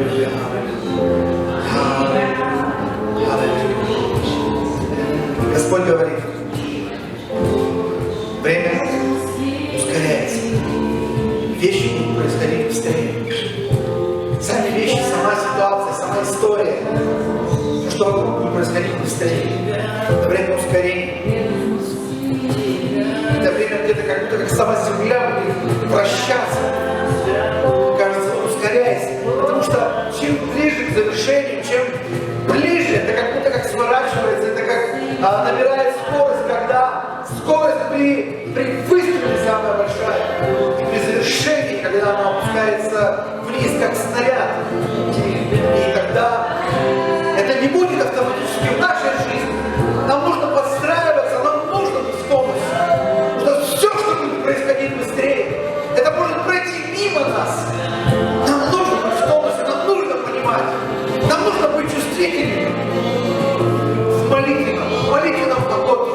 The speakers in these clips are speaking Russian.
Аллилуйя, аллилуйя, аллилуйя. Господь говорит, время ускоряется. Вещи будут происходить быстрее. Сами вещи, сама ситуация, сама история. Что будет происходить быстрее? Это время ускорения. Это время где-то как будто как сама земля будет вращаться. Кажется, ускоряясь. Потому что чем ближе к завершению, чем ближе, это как будто как сворачивается, это как набирает скорость, когда скорость при выстреле самая большая. И при завершении, когда она опускается вниз, как снаряд. И тогда это не будет автоматически в нашей жизни. Нам нужно подстраиваться, нам нужно быть в тонусе. Потому что все, что будет происходить быстрее, это может пройти мимо нас. Нам нужно быть в тонусе, нам нужно понимать. Нам нужно быть чувствительными. В молитвенном потоке.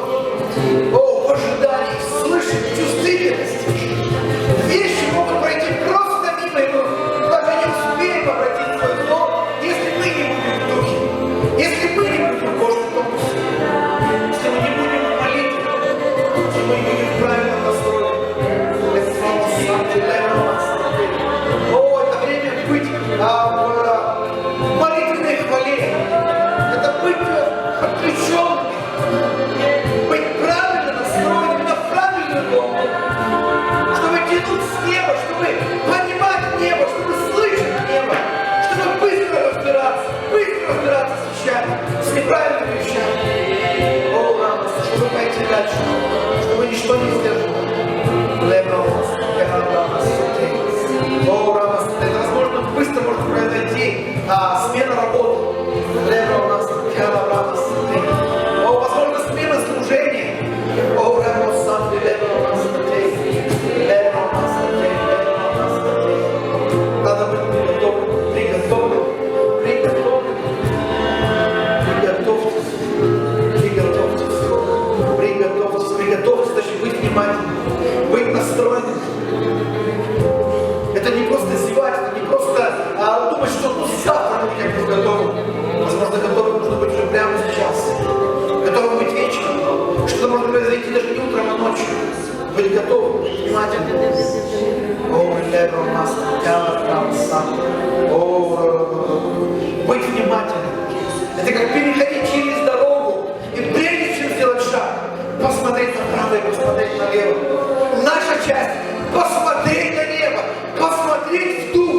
О, в ожидании, слышать чувствительность. Вещи могут пройти просто мимо, и мы даже не успеем обратить свой взор, если мы не будем в духе. Если мы не будем в Божьем тонусе. Если мы не будем в молитве. Если мы не будем в правильном настроении. О, это время быть в молитвенной хвале. Это быть подключенными. Быть правильно настроенными на правильную волну. Чтобы тянуть с неба, чтобы понимать небо, чтобы слышать небо. Чтобы быстро разбираться с вещами, с неправильными вещами. О, радость, чтобы пойти дальше, чтобы ничто не сдержало. О, радость, это возможно быстро может произойти смена работы. О, возможно смена служения. О, радость, надо быть приготовленным. Приготовьтесь, даже быть внимательным, быть настроенным. Это не просто зевать, это не просто думать, что завтра мы как-то готовы. Возможно, готовы нужно быть уже прямо сейчас. Готовы быть вечером. Что-то может произойти даже не утром, а ночью. Быть готовым, быть внимательным. Быть внимательным. Это как переходить через дорогу и прежде чем сделать шаг, посмотреть направо и посмотреть налево. Наша часть — посмотреть на небо, посмотреть в дух.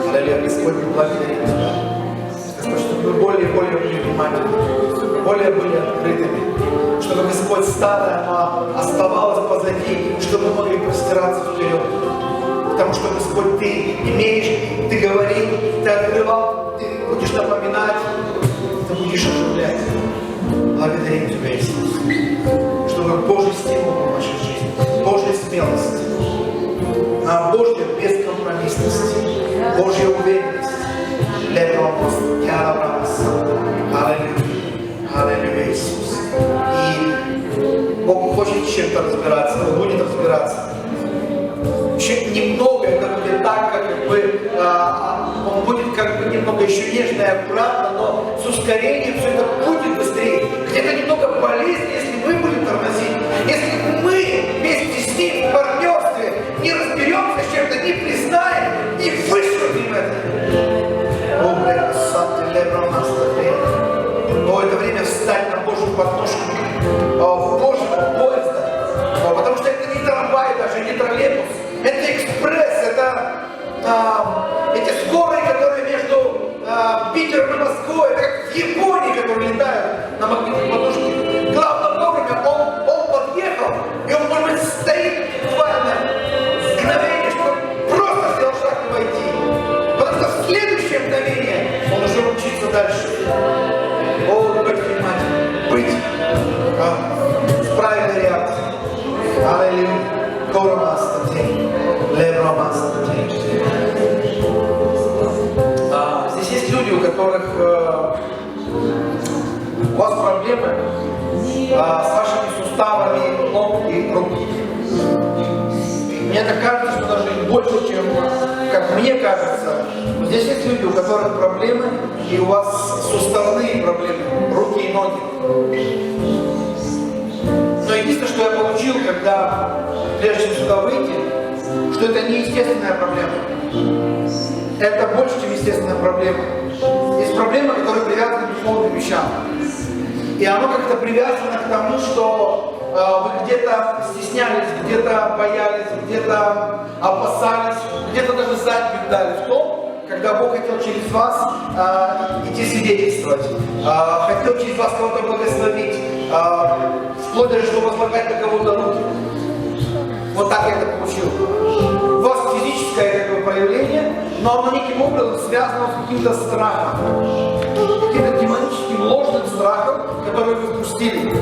Аллилуйя, Господь, мы благодарим Тебя. Господь, чтобы мы более и более были внимательными, более были открытыми, чтобы, Господь, старое оставалось позади, чтобы мы могли простираться вперед. Потому что, Господь, Ты имеешь, Ты говорил, Ты открывал, Ты будешь напоминать, Ты будешь оживлять. Благодарим Тебя, Иисус, чтобы Божий стимул в нашей жизни, Божья смелость, Божья бескомпромиссность, Божья уверенность для этого просто. Аллилуйя. Аллилуйя, Иисус. И Бог хочет чем-то разбираться, Он будет разбираться. Чуть немного это будет так, как бы, Он будет как бы немного еще нежно и аккуратно, но с ускорением все это будет быстрее. Где-то немного болезнь, если мы будем тормозить. Если мы вместе с Ним в партнерстве не разберемся с чем-то, не признаем, не вышвырнем это. О, это время встать на Божью подножку, в Божьего поезда. Потому что это не трамвай даже, не троллейбус. Это экспресс, это эти скорые, которые между Питером и Москвой, это как в Японии, которые летают на магнитной подушке. Главное вовремя он подъехал, и он, может быть, стоит буквально мгновение, чтобы просто сделал шаг и войти. которых у вас проблемы с вашими суставами ног и рук. Мне так кажется, что даже больше, чем, как мне кажется, здесь есть люди, у которых проблемы, и у вас суставные проблемы, руки и ноги. Но единственное, что я получил, когда, прежде чем сюда выйти, что это не естественная проблема. Это больше, чем естественная проблема. Есть проблемы, которые привязаны к духовным вещам. И оно как-то привязано к тому, что вы где-то стеснялись, где-то боялись, где-то опасались, где-то даже заднюю дали в том, когда Бог хотел через вас идти свидетельствовать, хотел через вас кого-то благословить, вплоть даже, чтобы возлагать на кого-то руки. Вот так я это получил. У вас физическое как бы проявление, но оно неким образом связано с каким-то страхом, каким-то демоническим ложным страхом, который вы впустили.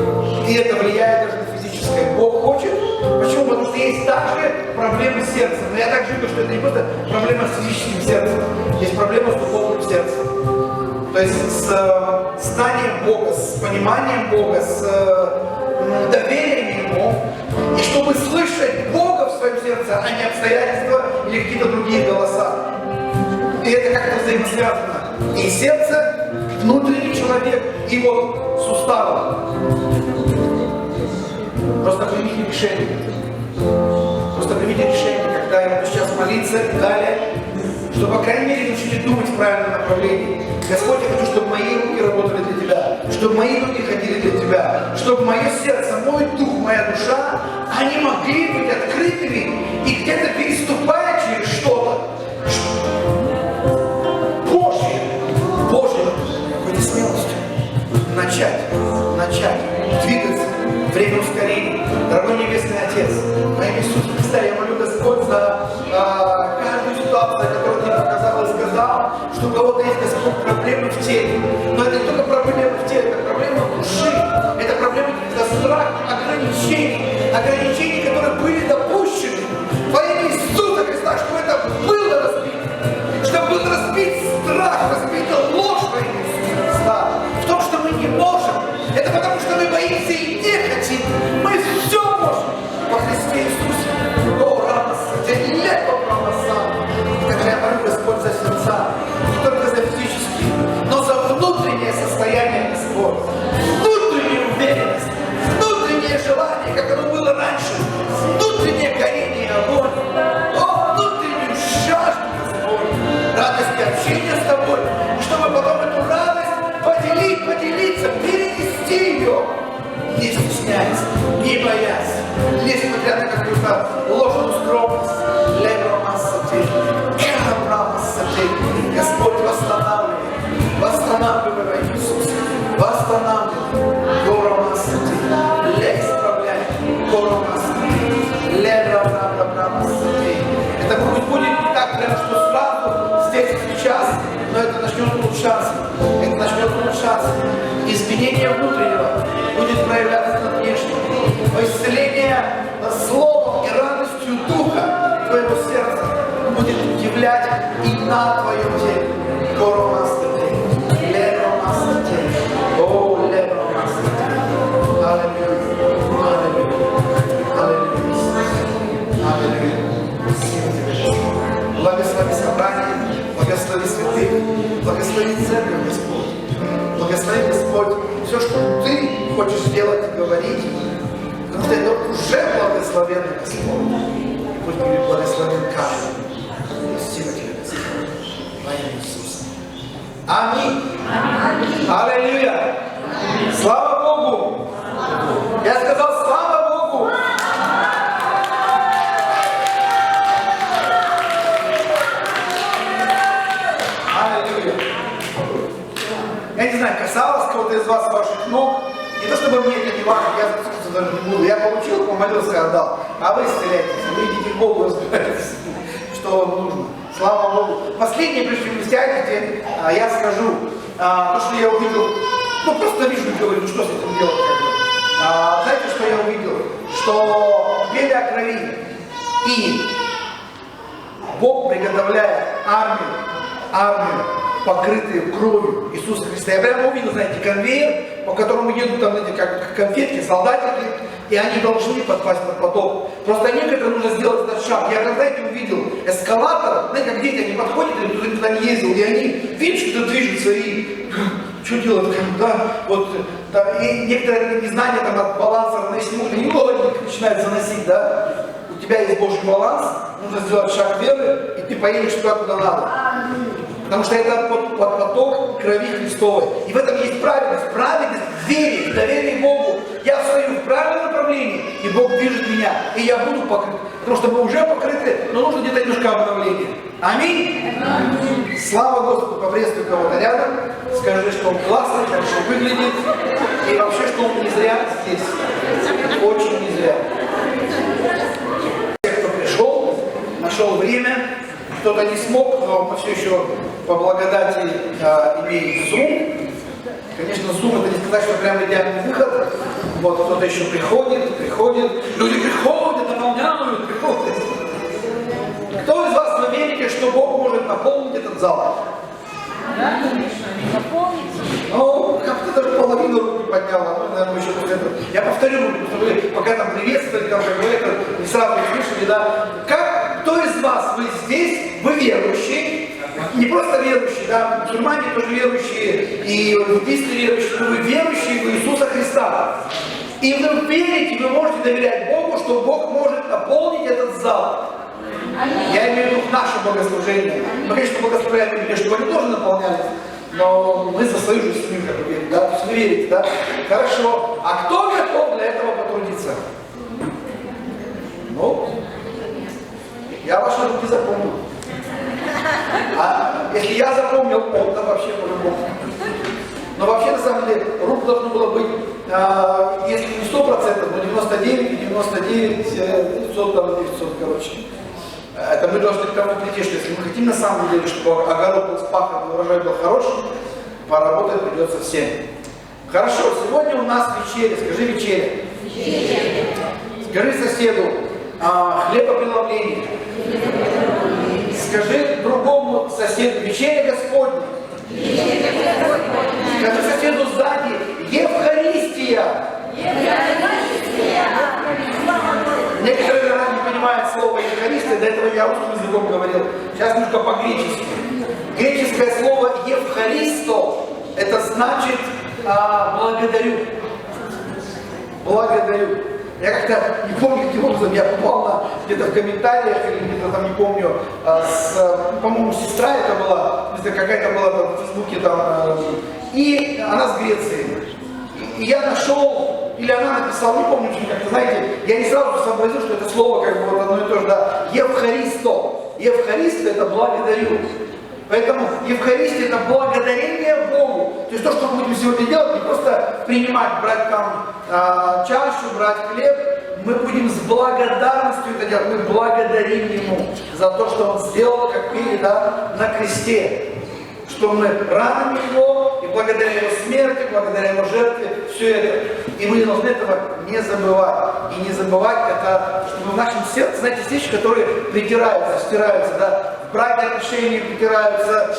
И это влияет даже на физическое. Бог хочет. Почему? Потому что есть также проблемы с сердцем. Но я также вижу, что это не просто проблема с физическим сердцем. Есть проблема с духовным сердцем. То есть с знанием Бога, с пониманием Бога, с доверием Ему. И чтобы слышать Бога в своем сердце, а не обстоятельства или какие-то другие голоса. И это как-то взаимосвязано. И сердце, внутренний человек, и вот суставы. Просто примите решение. Просто примите решение, когда я буду сейчас молиться и далее, чтобы, по крайней мере, начали думать в правильном направлении. Господь, я хочу, чтобы мои руки работали для Тебя, чтобы мои ноги ходили для Тебя, чтобы мое сердце, мой дух, моя душа, они могли быть открытыми и где-то переступая через что-то. Божье, какой-то смелостью начать двигаться. Время ускорения. Дорогой Небесный Отец, во имя Иисуса Христа я молю, Господь, за каждую ситуацию, которую Ты показал и сказал, что у кого-то есть, Господь, проблемы в теле. Но это не только проблемы в теле, это проблемы души, это проблемы каких-то страхов, ограничений, которые были допущены во имя Иисуса Христа, чтобы это было разбито, чтобы был разбит страх, разбита ложь во имя Иисуса Христа, в том, что мы не можем. Это потому, что мы боимся и не хотим. Мы все можем во Христе Иисусе. О, радость, ты легко промасал. Когда я молю, Господь, за сердца, не только за физические, но за внутреннее состояние, Господь. Внутреннюю уверенность, внутреннее желание, как оно было раньше, внутреннее горение и огонь. О, внутреннюю жажду, Господь, радости общения с Тобой, и чтобы потом эту радость поделиться, перенести ее, не стесняясь, не боясь, несмотря на какую-то ложную скромность. Господь, восстанавливай во имя Иисуса, восстанавливай, исправляй, это будет не так прямо, что сразу, здесь и сейчас, но это начнет улучшаться, изменение внутреннего будет проявляться на внешнем, исцеление словом и радостью Духа твоего сердца будет удивлять и на твоем теле. Благослови собрание, благослови святых, благослови церковь, Господь. Благослови, Господь, все, что Ты хочешь сделать и говорить, потому что это уже благословенно, Господь. И пусть будет благословен каждый. Спасибо Тебе, Господь. Во имя Иисуса. Аминь. Аллилуйя. Слава Богу. Я сказал, слава Богу. Я не знаю, касалось кого-то из вас ваших ног. Не то чтобы мне это не важно, я зацепиться даже не буду. Я получил, помолился и отдал. А вы исцеляйтесь, вы идите к Богу, разбирайтесь, что вам нужно. Слава Богу. Последнее, прежде чем вы сядете, я скажу, то, что я увидел, просто вижу и говорю, что с этим делать. Знаете, что я увидел? Что в деле о крови и Бог приготовляет армию покрытые кровью Иисуса Христа. Я прямо увидел, знаете, конвейер, по которому едут там, знаете, как конфетки, солдатики, и они должны попасть под поток. Просто некоторым нужно сделать этот шаг. Я, знаете, увидел эскалатор, знаете, как дети, они подходят, или кто-то не ездил, и они видят, что это движется, и что делать, да, вот, да, и некоторые незнания там от баланса равновесия, и начинают заносить, да. У тебя есть Божий баланс, нужно сделать шаг веры, и ты поедешь туда, куда надо. Потому что это поток крови Христовой. И в этом есть праведность. Праведность в вере, в доверии Богу. Я стою в правильном направлении, и Бог движет меня, и я буду покрыт. Потому что мы уже покрыты, но нужно где-то немножко обновления. Аминь? Аминь. Слава Господу, поприветствуй кого-то рядом. Скажи, что он классный, хорошо выглядит. И вообще, что он не зря здесь. Очень не зря. Те, кто пришел, нашел время. Кто-то не смог, но мы все еще по благодати имеем Zoom. Конечно, Zoom это не сказать, что прям идеальный выход. Вот кто-то еще приходит. Люди приходят, наполняют, приходят. Кто из вас вы верите, что Бог может наполнить этот зал? Да, конечно, не наполнить. Ну, как-то даже половину рук не подняла. Ну, наверное, еще после этого. Я повторю, чтобы вы пока там приветствовали, там, как говорят, не сразу слышали, да. Кто из вас, вы здесь, вы верующие, не просто верующие, да, мусульмане тоже верующие, и буддисты верующие, но вы верующие в Иисуса Христа. И вы верите, вы можете доверять Богу, что Бог может наполнить этот зал. Я имею в виду наше богослужение. Мы, конечно, благословляем людей, чтобы они тоже наполнялись, но мы за свою жизнь семью как бы верим, да? То есть вы верите, да? Хорошо. А кто готов для этого потрудиться? Ну, я ваши руки запомнил. А если я запомнил, то вообще по-любому. Но вообще, на самом деле, рук должно было быть, если не 100%, но 99, 900, короче. Это мы должны к тому прийти, что если мы хотим на самом деле, чтобы огород был спахан, урожай был хороший, поработать придется всем. Хорошо, сегодня у нас вечеря. Скажи вечеря. Скажи соседу, хлебопреломление. Скажи другому соседу, вечеря Господня. Скажи соседу сзади, Евхаристия. Некоторые не понимают слово Евхаристия, до этого я русским языком говорил. Сейчас немножко по-гречески. Греческое слово Евхаристо, это значит благодарю. Благодарю. Я как-то не помню, каким образом я попал где-то в комментариях, или где-то там, не помню, по-моему, сестра это была, какая-то была там в Фейсбуке там, и она с Греции. И я нашел, или она написала, не помню, как-то, знаете, я не сразу сообразил, что это слово как бы вот одно и то же, да, Евхаристо. Евхаристо это благодарю. Поэтому Евхаристия это благодарение Богу. То есть то, что мы будем сегодня делать, не просто принимать, брать там чашу, брать хлеб, мы будем с благодарностью это делать. Мы благодарим Ему за то, что Он сделал, как пели, да, на кресте. Что мы раним Его, и благодаря Его смерти, благодаря Его жертве, все это. И мы должны этого не забывать. И не забывать это, чтобы в нашем сердце, знаете, есть вещи, которые притираются, стираются, да, в браке отношения притираются,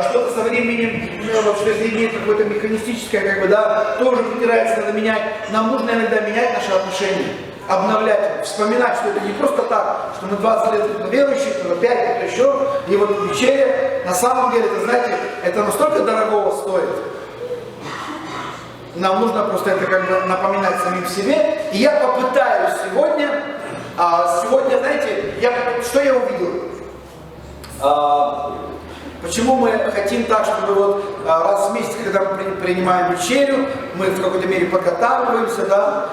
что-то со временем, вот, что если имеет какое-то механистическое, как бы, да, тоже притирается, надо менять. Нам нужно иногда менять наши отношения. Обновлять, вспоминать, что это не просто так, что мы 20 лет верующие, кто-то 5, кто-то еще, и вот вечеря, на самом деле, это, знаете, это настолько дорогого стоит. Нам нужно просто это как бы напоминать самим себе. И я попытаюсь сегодня, знаете, что я увидел? Почему мы хотим так, чтобы вот раз в месяц, когда мы принимаем вечерю, мы в какой-то мере подготавливаемся, да,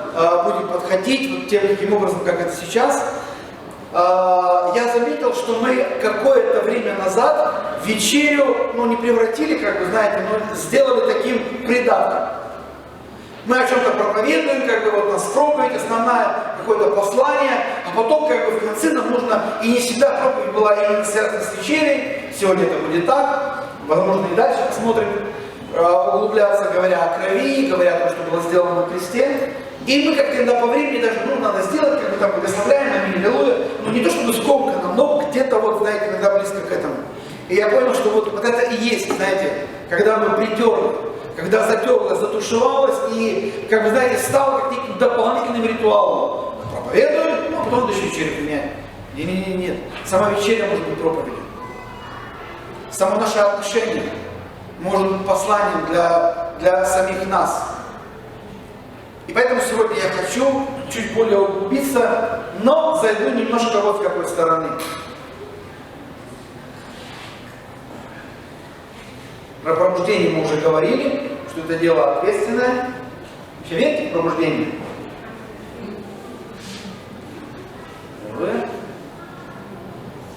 будем подходить вот тем таким образом, как это сейчас. Я заметил, что мы какое-то время назад вечерю, не превратили, как бы, знаете, но сделали таким придатком. Мы о чем-то проповедуем, как бы вот у нас проповедь, основное какое-то послание, а потом как бы в конце нам нужно, и не всегда проповедь была именно связана с вечерей, сегодня это будет так, возможно и дальше посмотрим, углубляться, говоря о крови, говоря о том, что было сделано на кресте. И мы как-то иногда по времени даже, надо сделать, как бы там благословляем, аминь, аллилуйя, но не то чтобы скомканно, но где-то вот, знаете, иногда близко к этому. И я понял, что вот это и есть, знаете, когда мы притерли, когда затерлось, затушевалось, и, как вы знаете, стало как неким дополнительным ритуалом. Проповедую, ну, а потом еще вечерю принять. Нет. Сама вечеря может быть проповедью. Само наше отношение может быть посланием для самих нас. И поэтому сегодня я хочу чуть более углубиться, но зайду немножко вот с какой стороны. Про пробуждение мы уже говорили, что это дело ответственное. Вообще верите в пробуждение?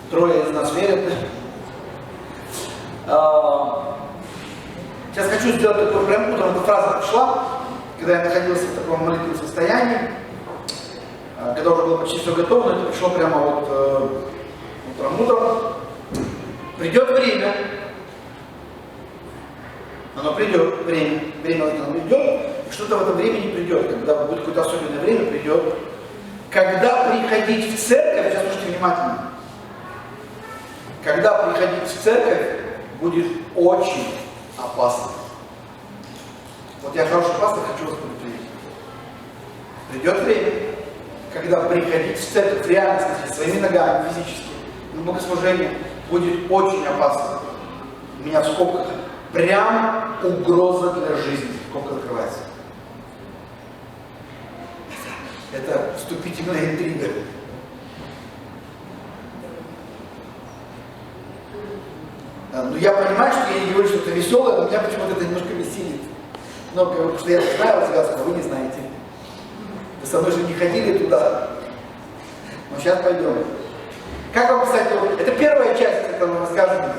Трое из нас верят. Сейчас хочу сделать такой прям утром, эта фраза пришла, когда я находился в таком молитвенном состоянии, когда уже было почти все готово, но это пришло прямо вот утром. Придет время, оно придет, время оно придет, и что-то в это время не придет, когда будет какое-то особенное время, придет. Когда приходить в церковь, сейчас слушайте внимательно, когда приходить в церковь будет очень опасно. Вот я хороший пастор, хочу вас предупредить. Придет время, когда приходить в церковь в реальности, своими ногами, физически, на богослужение, будет очень опасно. У меня в скобках прям угроза для жизни. Скобка закрывается. Это вступительная интрига. Ну, я понимаю, что я не говорю что-то веселое, но меня почему-то это немножко веселит. Но потому что я знаю развязку, а вы не знаете. Вы со мной же не ходили туда. Но сейчас пойдем. Как вам, кстати, это первая часть этого высказывания,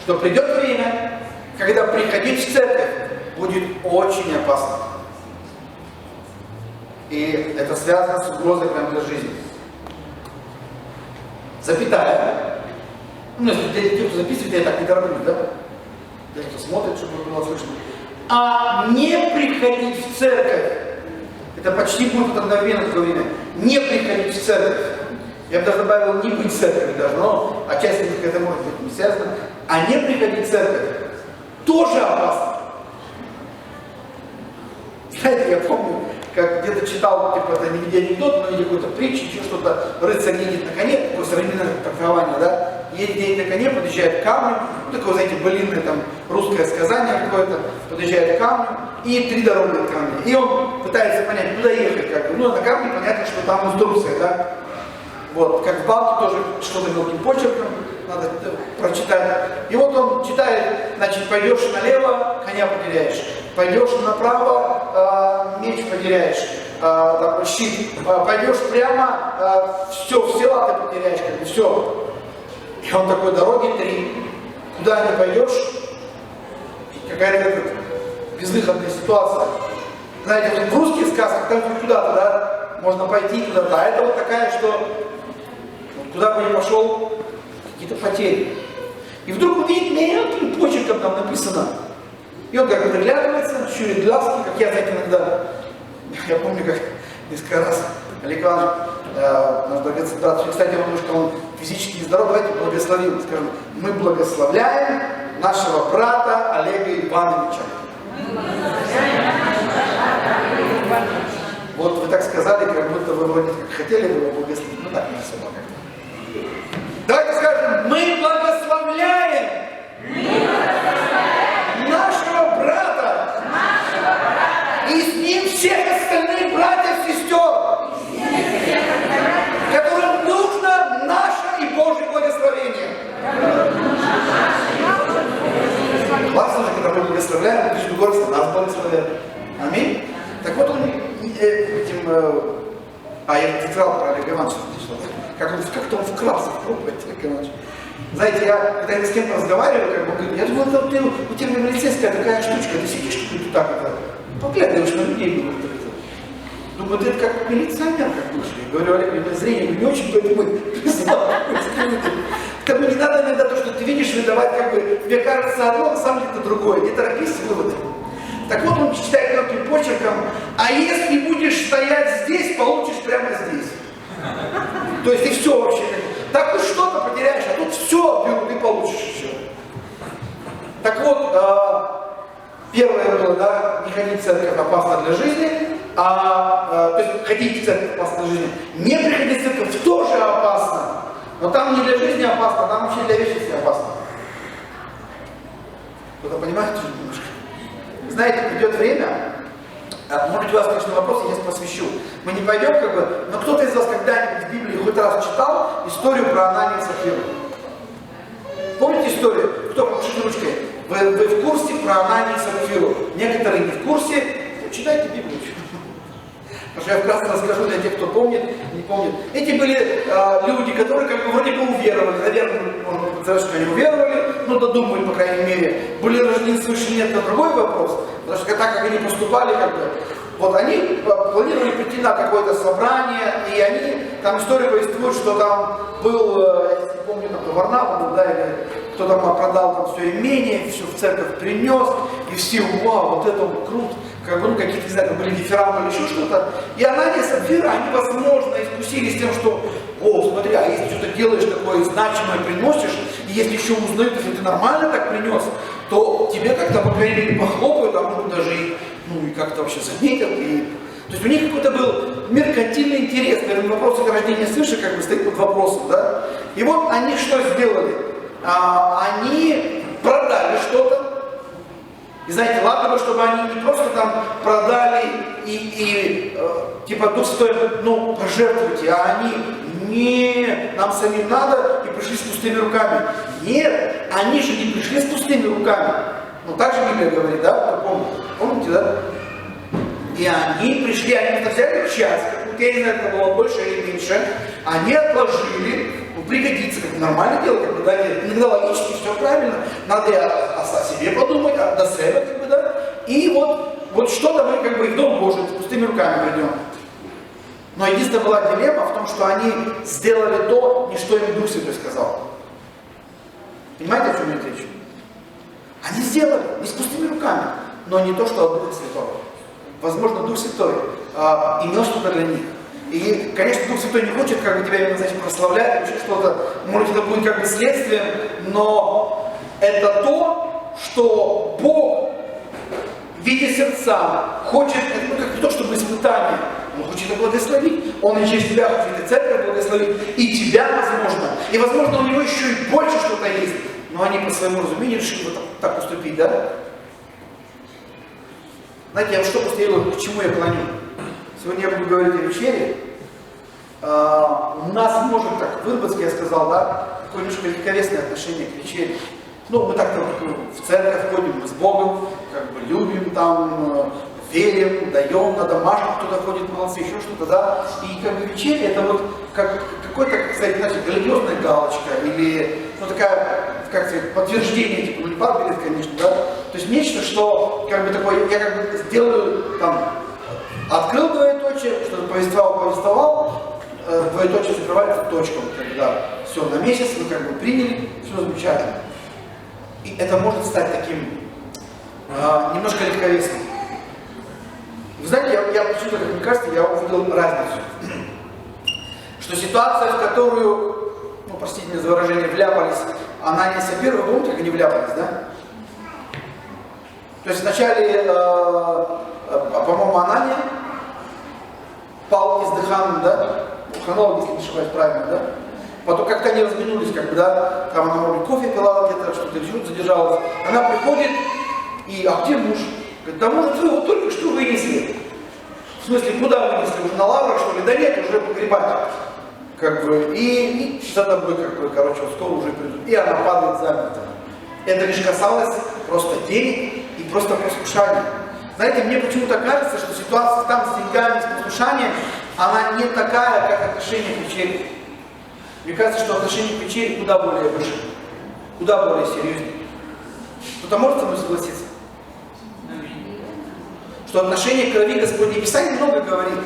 что придет время, когда приходить в церковь будет очень опасно. И это связано с угрозой прямо для жизни. Запятая. Ну, для тех, кто записывает, я так не тороплюсь, да? Для тех, кто смотрит, чтобы было слышно. А не приходить в церковь. Это почти будет одновременно такое время. Не приходить в церковь. Я бы даже добавил не быть в церкви даже, но отчасти это может быть не связано. А не приходить в церковь тоже опасно. Знаете, я помню, как где-то читал, типа, это не анекдот, но или какой-то притчи, еще что-то, рыцарь едет на коне, такое современное трактование, да, едет на коне, подъезжает к камню, ну, такое, знаете, былинное там русское сказание какое-то, подъезжает к камню, и 3 дороги от камня. И он пытается понять, куда ехать, как бы. Ну, на камне понятно, что там инструкция, да. Вот, как в Балке тоже что-то мелким почерком надо прочитать. И вот он читает, значит, пойдешь налево, коня потеряешь. Пойдешь направо, меч потеряешь, щит. Пойдешь прямо, все латы потеряешь, как бы, все. И он такой, дороги 3. Куда не пойдешь, какая-то безвыходная ситуация. Знаете, вот в русских сказках там куда-то, да, можно пойти куда-то. А это вот такая, что вот куда бы ни пошел, какие-то потери. И вдруг он видит мелким почерком там написано. И он как бы доглядывается, щурит глазки, как я, знаете, иногда. Я помню, как несколько раз Олег Иванович, наш драгоценный брат, кстати, он физически нездоров, давайте благословим, скажем, мы благословляем нашего брата Олега Ивановича. Вот вы так сказали, как будто вы вроде как хотели бы его благословить, ну так, не особо как-то. Давайте скажем, мы благословляем нашего брата и с ним всех остальных братьев и сестер, которым нужно наше и Божье благословение. Классно же, когда мы благословляем, лишь гордость нас благословляет. Аминь. Так вот он этим, я сказал про Олега Ивановича, как-то он вкрался в проповедь Олега Ивановича. Знаете, когда я с кем-то разговариваю, как бы, говорю, я думаю, у тебя милицейская такая штучка, ты сидишь тут так, поглядываешь на людей, думаю, ты это как милиционер, как бывший. Я говорю, Олег, у меня зрение не очень, поэтому как не надо иногда то, что ты видишь, выдавать, как бы, тебе кажется одно, на самом деле это другое, не торопись с выводами. Так вот он читает мелким почерком, а если будешь стоять здесь, получишь прямо здесь. То есть и все вообще. Так ты что-то потеряешь, а тут все берут и получишь еще. Так вот, первое было, да, не ходить в церковь опасно для жизни, то есть ходить в церковь опасно для жизни. Не приходить в церковь тоже опасно, но там не для жизни опасно, там вообще для вечности опасно. Кто-то понимает что немножко? Знаете, придет время, может у вас, конечно, вопросы, я посвящу. Мы не пойдем, как бы, но кто-то из вас когда-нибудь в Библии хоть раз читал историю про Ананию и Сапфиру? Помните историю? Кто попишите ручкой? Вы в курсе про Ананию и Сапфиру? Некоторые не в курсе. Читайте Библию. Потому что я вкратце расскажу для тех, кто помнит, не помнит. Эти были люди, которые как бы вроде бы уверовали. Наверное, можно сказать, что они уверовали, но додумали, по крайней мере. Были рождены свыше, нет, это другой вопрос. Потому что так как они поступали, как бы, вот они планировали прийти на какое-то собрание, и они, там история повествует, что там был, я не помню, там Варнава был, да, или кто там продал там все имение, все в церковь принес, и все, вау, вот это вот круто, как бы, ну, какие-то, не знаю, там были дифирамбы или еще что-то. И Анания и Сапфира, они, возможно, искусились тем, что, о, смотри, а если что-то делаешь такое значимое, приносишь, и если еще узнают, если ты нормально так принес, то тебе как-то, по крайней мере, похлопают, а может даже и, ну, и как-то вообще заметят. И... То есть у них какой-то был меркантильный интерес, поэтому вопрос рождения свыше как бы стоит под вопросом, да. И вот они что сделали? Они продали что-то. И знаете, ладно бы, чтобы они не просто там продали и типа Дух Святой, ну, пожертвуйте, а они, не, нам самим надо, и пришли с пустыми руками. Нет, они же не пришли с пустыми руками. Ну, так же Библия говорит, да, кто помнит? Помните, да? И они пришли, они взяли часть, как я не знаю, это было больше или меньше, они отложили, ну, пригодится, как нормальное дело, как бы, да, иногда логически все правильно, надо и о себе подумать, до себя, как бы, да, и вот что-то мы, как бы, и в Дом Божий с пустыми руками придем. Но единственная была дилемма в том, что они сделали то, не что им Дух Святой сказал. Понимаете, о чем идет речь? Они сделали, не с пустыми руками, но не то, что от Духа Святого. Возможно, Дух Святой имел что-то для них. И, конечно, Дух Святой не хочет как бы тебя именно, значит, прославлять, или что-то, может, это будет как бы следствием, но это то, что Бог, видя сердца, хочет, ну, как не то, чтобы испытание, Он хочет это благословить. Он и через тебя хочет и церковь благословить, и тебя, возможно. И, возможно, у него еще и больше что-то есть. Но они по своему разумению решили вот так поступить, да? Знаете, я вот что посмотрел, к чему я клоню. Сегодня я буду говорить о вечере. У нас может так выработать, я сказал, да, такое немножко легковесное отношение к вечере. Ну, мы так-то в церковь ходим, мы с Богом, как бы любим там, верим, даем, на домашних кто-то ходит, молодцы, еще что-то, да. И как бы вечеря это вот как какой-то, как сказать, значит, религиозная галочка или, ну, такая, как сказать, подтверждение, типа, ну, не пар билет, конечно, да. То есть нечто, что, как бы такое, я как бы сделаю, там, открыл двоеточие, что-то повествовал, двоеточие закрывается точком, когда все, на месяц вы как бы приняли, все замечательно. И это может стать таким немножко легковесным. Вы знаете, я почему-то, как мне кажется, я увидел разницу. Что ситуация, в которую, ну, простите меня за выражение, вляпались Анания и Сапфира, вы помните, как они вляпались, да? То есть вначале, по-моему, Анания пал издыханием, да? Хронологи, если не ошибаюсь, правильно, да? Потом как-то они разминулись, как бы, да? Там она, может быть, кофе пила где-то, что-то еще задержалась. Она приходит, и, а где муж? Говорит, да может вы его только что вынесли. В смысле, куда вынесли? Уже на лаврах, что ли? Да нет, уже погребать. Как бы, и за тобой, как бы, короче, вот скоро уже придут. И она падает замертво. Это лишь касалось просто денег и просто послушания. Знаете, мне почему-то кажется, что ситуация там с деньгами, с послушанием, она не такая, как отношение к вечере. Мне кажется, что отношение к вечере куда более выше, куда более серьезнее. Кто-то может со мной согласиться? Что отношение к крови Господней, Писание много говорит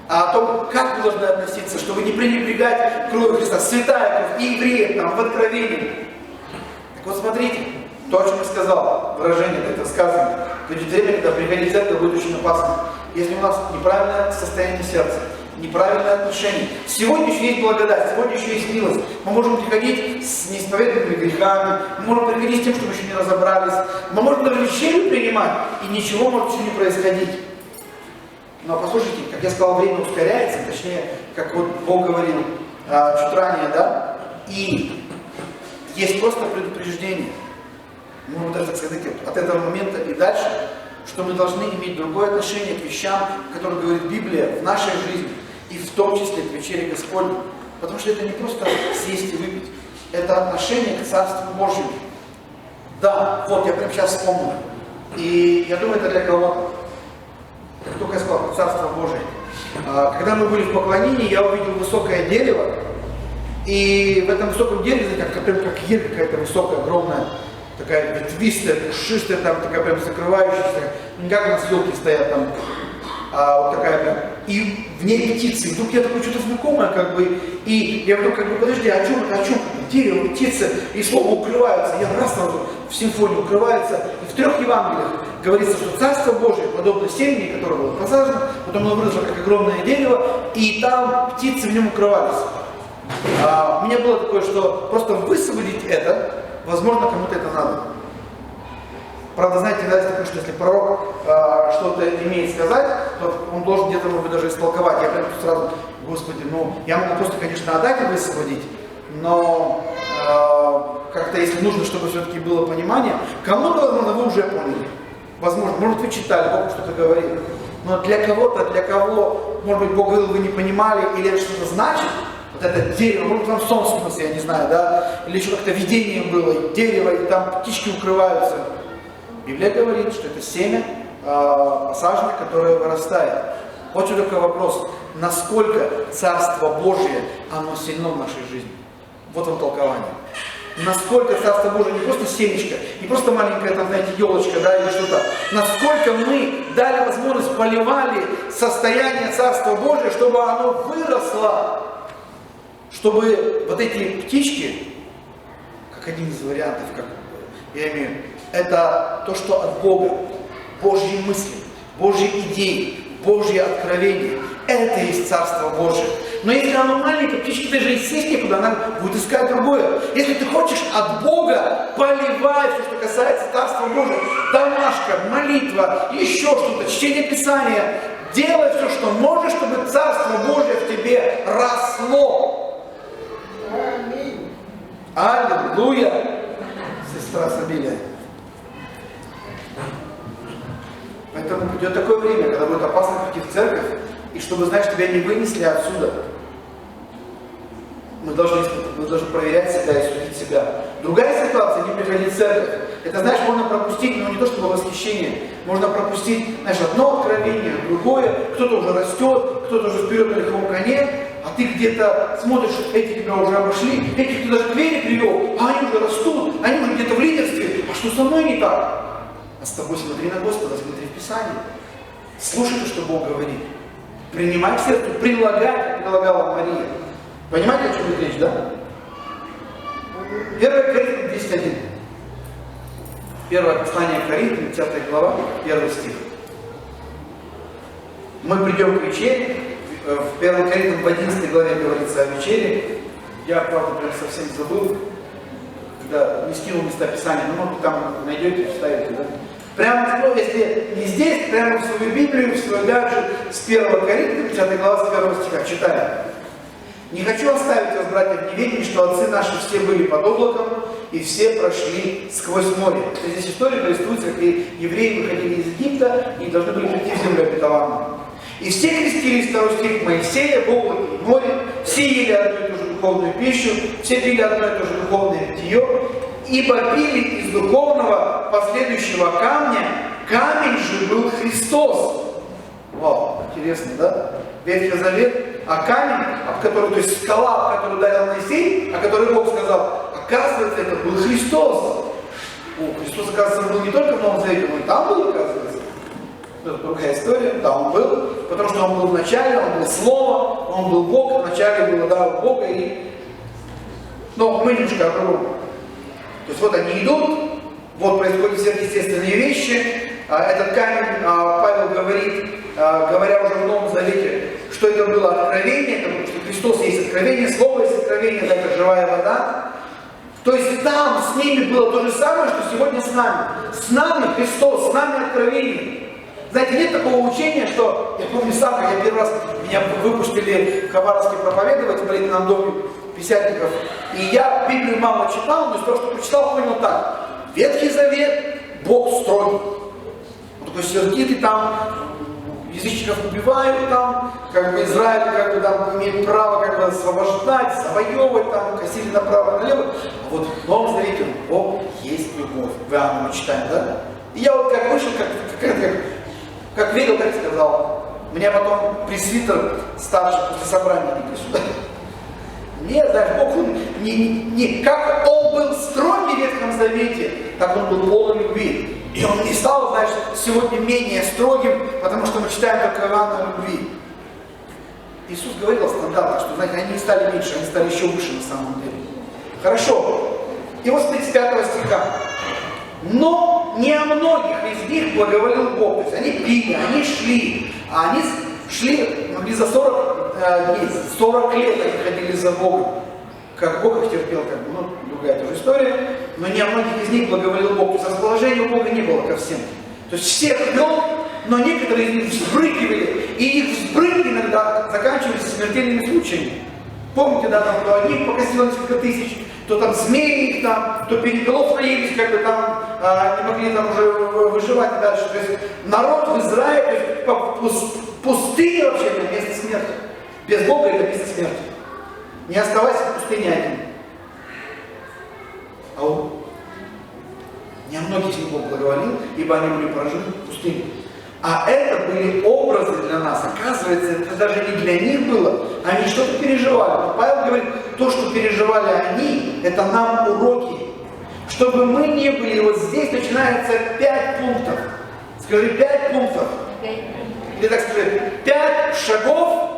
о том, как вы должны относиться, чтобы не пренебрегать кровью Христа, святая кровь, и евреев, там, в откровении. Так вот смотрите, то, о чем я сказал, выражение, это сказано, придет время, когда приходить в церковь будет очень опасно. Если у нас неправильное состояние сердца, неправильное отношение. Сегодня еще есть благодать, сегодня еще есть милость. Мы можем приходить с неисповедными грехами, мы можем приходить с тем, что мы еще не разобрались, мы можем даже вечерю принимать, и ничего может еще не происходить. Но послушайте, как я сказал, время ускоряется, точнее, как вот Бог говорил чуть ранее, да, и есть просто предупреждение. Можно даже так сказать, от этого момента и дальше, что мы должны иметь другое отношение к вещам, которые говорит Библия в нашей жизни, и в том числе к вечере Господней. Потому что это не просто съесть и выпить, это отношение к Царству Божьему. Да, вот я прямо сейчас вспомнил. И я думаю, это для кого-то. Как только я сказал, Царство Божие. Когда мы были в поклонении, я увидел высокое дерево. И в этом высоком дереве, знаете, прям как ель какая-то высокая, огромная, такая ветвистая, пушистая, там такая прям закрывающаяся, не как у нас елки стоят там, вот такая прям. И в ней птицы. И вдруг я такой, что-то знакомое, как бы, и я вдруг, как бы, подожди, о чем это, о чем? Дерево, птицы, и слово укрываются. Я раз сразу в симфонии укрывается. И в 3 Евангелиях говорится, что Царство Божие, подобно семени, которое было посажено, потом оно выросло как огромное дерево, и там птицы в нем укрывались. У меня было такое, что просто высвободить это, возможно, кому-то это надо. Правда, знаете, да, такое, что если пророк что-то имеет сказать, то он должен где-то, может быть, даже истолковать. Я прям сразу, Господи, ну, я могу просто, конечно, отдать и высвободить, но как-то, если нужно, чтобы все-таки было понимание, кому-то, возможно, вы уже поняли. Возможно, может, вы читали, Бог что-то говорит. Но для кого-то, для кого, может быть, Бог говорил, вы не понимали, или это что-то значит, вот это дерево, может быть, там солнце, в смысле, я не знаю, да, или еще как-то видение было, дерево, и там птички укрываются. Библия говорит, что это семя посаженное, которое вырастает. Вот что такой вопрос, насколько Царство Божие, оно сильно в нашей жизни. Вот вам толкование. Насколько Царство Божие не просто семечко, не просто маленькая, там, знаете, елочка, да, или что-то. Насколько мы дали возможность, поливали состояние Царства Божия, чтобы оно выросло. Чтобы вот эти птички, как один из вариантов, как я имею, это то, что от Бога, Божьи мысли, Божьи идеи, Божьи откровения. Это есть Царство Божие. Но если оно маленькое, птички даже и сесть некуда, она будет искать другое. Если ты хочешь от Бога, поливай все, что касается Царства Божия. Домашка, молитва, еще что-то, чтение Писания. Делай все, что можешь, чтобы Царство Божие в тебе росло. Аминь. Аллилуйя. Сестра Сабиля. Поэтому придет такое время, когда будет опасно прийти в церковь, и чтобы, знаешь, тебя не вынесли отсюда. Мы должны проверять себя и судить себя. Другая ситуация, не приходить в церковь. Это, знаешь, можно пропустить, но не то чтобы восхищение. Можно пропустить, знаешь, одно откровение, другое. Кто-то уже растет, кто-то уже вперед на лихом коне, а ты где-то смотришь, эти тебя уже обошли, этих ты даже к вере привел, а они уже растут, они уже где-то в лидерстве. А что со мной не так? А с тобой смотри на Господа, смотри в Писание. Слушай то, что Бог говорит. Принимай к сердцу, прилагай, как прилагала Мария. Понимаете, о чем идет речь, да? 1 Коринфянам 10:1. Первое послание Коринфянам, 10 глава, 1 стих. Мы придем к вечере. В 1 Коринфянам в 11 главе говорится о вечере. Я, правда, прям совсем забыл, когда не скинул места Писания, но может там найдете, вставите, да? Прямо, если не здесь, прямо в свою Библию, в свой гаджет с 1 Коринфянам, 10 глава, с 1 стиха, читаем. «Не хочу оставить вас, братья, в неведении, что отцы наши все были под облаком, и все прошли сквозь море». То есть здесь история повествуется, как евреи выходили из Египта и должны были прийти в землю обетованную. «И все крестились, 2 стих, Моисея, в облаке и море, все ели одну и ту же духовную пищу, все пили одно и то же духовное питье, ибо пили из духовного последующего камня, камень же был Христос». Вау, интересно, да? Ветхий Завет, а камень, об который, то есть скала, об которую ударил Моисей, о которой Бог сказал, оказывается, это был Христос. Христос, оказывается, был не только в Новом Завете, но и там был, оказывается. Это другая история, да, он был, потому что он был в начале, он был Слово, он был Бог, в начале было, да, Бога, и... Но мы немножко о другом. То есть вот они идут, вот происходят сверхъестественные вещи. Этот камень, Павел говорит, говоря уже в Новом Завете, что это было откровение, потому что Христос есть откровение, Слово есть откровение, да, это живая вода. То есть там с ними было то же самое, что сегодня с нами. С нами Христос, с нами откровение. Знаете, нет такого учения, что, я помню сам, как я первый раз, меня выпустили в Хабаровске проповедовать в молитвенном доме пятидесятников, и я Библию мало читал, но из того, что прочитал, понял так. Ветхий Завет, Бог строгий. Он такой сердитый, там, язычников убивают, там, как бы Израиль, как бы там имеет право, как бы освобождать, завоевывать, там, косили направо-налево. А вот в Новом Завете Бог есть любовь. В Иоанна мы читаем, да? И я вот как вышел, как верил, так сказал. Меня потом пресвитер старший после собрания не сюда. Нет, знаешь, Бог, он не как он был строгий в Ветхом Завете, так он был полон любви. И он не стал, знаешь, сегодня менее строгим, потому что мы читаем как Иоанна о любви. Иисус говорил о стандартах, что, знаете, они не стали меньше, они стали еще выше на самом деле. Хорошо. И вот с 35 стиха. Но не о многих из них благоволил Бог. То есть они пили, они шли. А они шли, могли за 40 дней, 40 лет они ходили за Богом. Как Бог их терпел, как бы, ну, другая тоже история. Но не о многих из них благоволил Бог. То есть расположения у Бога не было ко всем. То есть всех вел, но некоторые из них взбрыкивали. И их взбрыки иногда заканчивались смертельными случаями. Помните, да, там то одних покосило несколько тысяч, то там змеи их там, то перепелов наелись, как бы там не могли там уже выживать и дальше. То есть народ в Израиле, то есть пустыня вообще это место смерти. Без Бога это место смерти. Не оставайся в пустыне один. Не о многих из них Бог благоволил, ибо они были поражены в пустыне. А это были образы для нас. Оказывается, это даже не для них было. Они что-то переживали. Но Павел говорит, то, что переживали они, это нам уроки. Чтобы мы не были, вот здесь начинается 5 пунктов. Скажи, 5 пунктов. Или так скажи, 5 шагов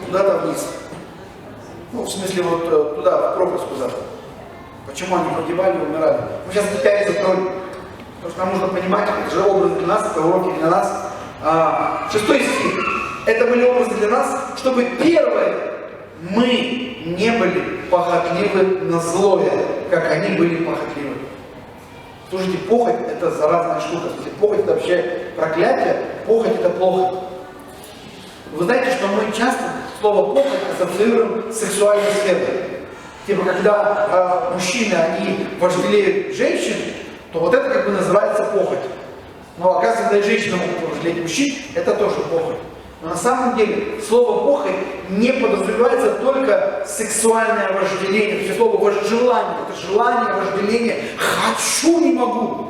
куда-то вниз. Ну, в смысле, вот туда, в пропасть куда-то. Почему они погибали и умирали? Мы сейчас опять затронем. Потому что нам нужно понимать, это же образы для нас, это уроки для нас. 6 стих. Это были образы для нас, чтобы первое, мы не были похотливы на злое, как они были похотливы. Слушайте, похоть это заразная штука. Похоть это вообще проклятие, похоть это плохо. Вы знаете, что мы часто слово похоть ассоциируем с сексуальной сферой. Типа, когда мужчины, они вожделеют женщин, то вот это как бы называется похоть. Но оказывается, когда и женщины могут вожделеть мужчин, это тоже похоть. Но на самом деле слово похоть не подразумевается только сексуальное вожделение. То есть слово желание, это желание, вожделение. Хочу, не могу.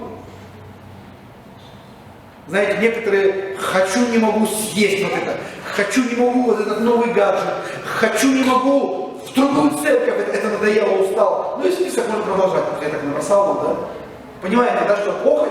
Знаете, некоторые хочу, не могу съесть вот это. Хочу, не могу вот этот новый гаджет. Хочу, не могу в другую церковь. Это надоело, устал. Ну и список можно продолжать. Я так набросал вам, да? Понимаете, да, что похоть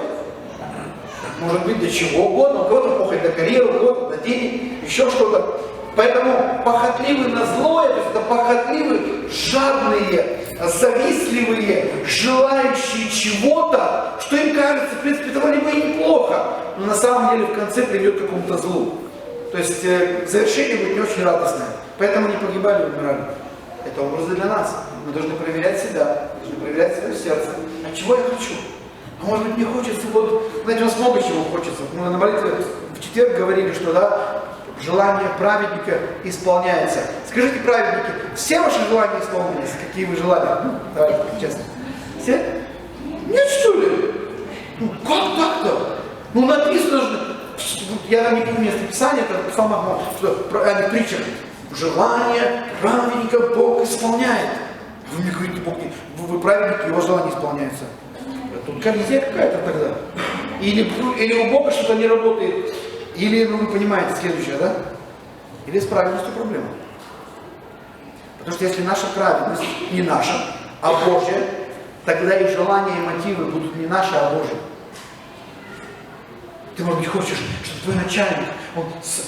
может быть для чего угодно. У кого-то похоть до карьеры, у кого-то до денег, еще что-то. Поэтому похотливы на злое, то есть это похотливы, жадные, завистливые, желающие чего-то, что им кажется, в принципе, это вроде бы и неплохо, но на самом деле в конце приведет к какому-то злу. То есть завершение будет не очень радостное. Поэтому они погибали и умирали. Это образы для нас. Мы должны проверять себя, должны проверять свое сердце. А чего я хочу? А может быть, мне хочется, вот, знаете, у нас много чего хочется. Мы на молитве в четверг говорили, что, да, желание праведника исполняется. Скажите, праведники, все ваши желания исполнились? Какие вы желали? Ну, давайте, честно. Все? Нет, что ли? Ну, как так-то? Ну, написано, я не помню место Писания, это Псалма, что притча. Желание праведника Бог исполняет. Вы мне говорите, Бог не... Вы праведники, его желания исполняются. Тут коллизия какая-то тогда. Или у Бога что-то не работает. Или, ну вы понимаете, следующее, да? Или с праведностью проблема. Потому что если наша праведность не наша, а Божья, тогда и желания, и мотивы будут не наши, а Божьи. Ты, может быть, хочешь, чтобы твой начальник, он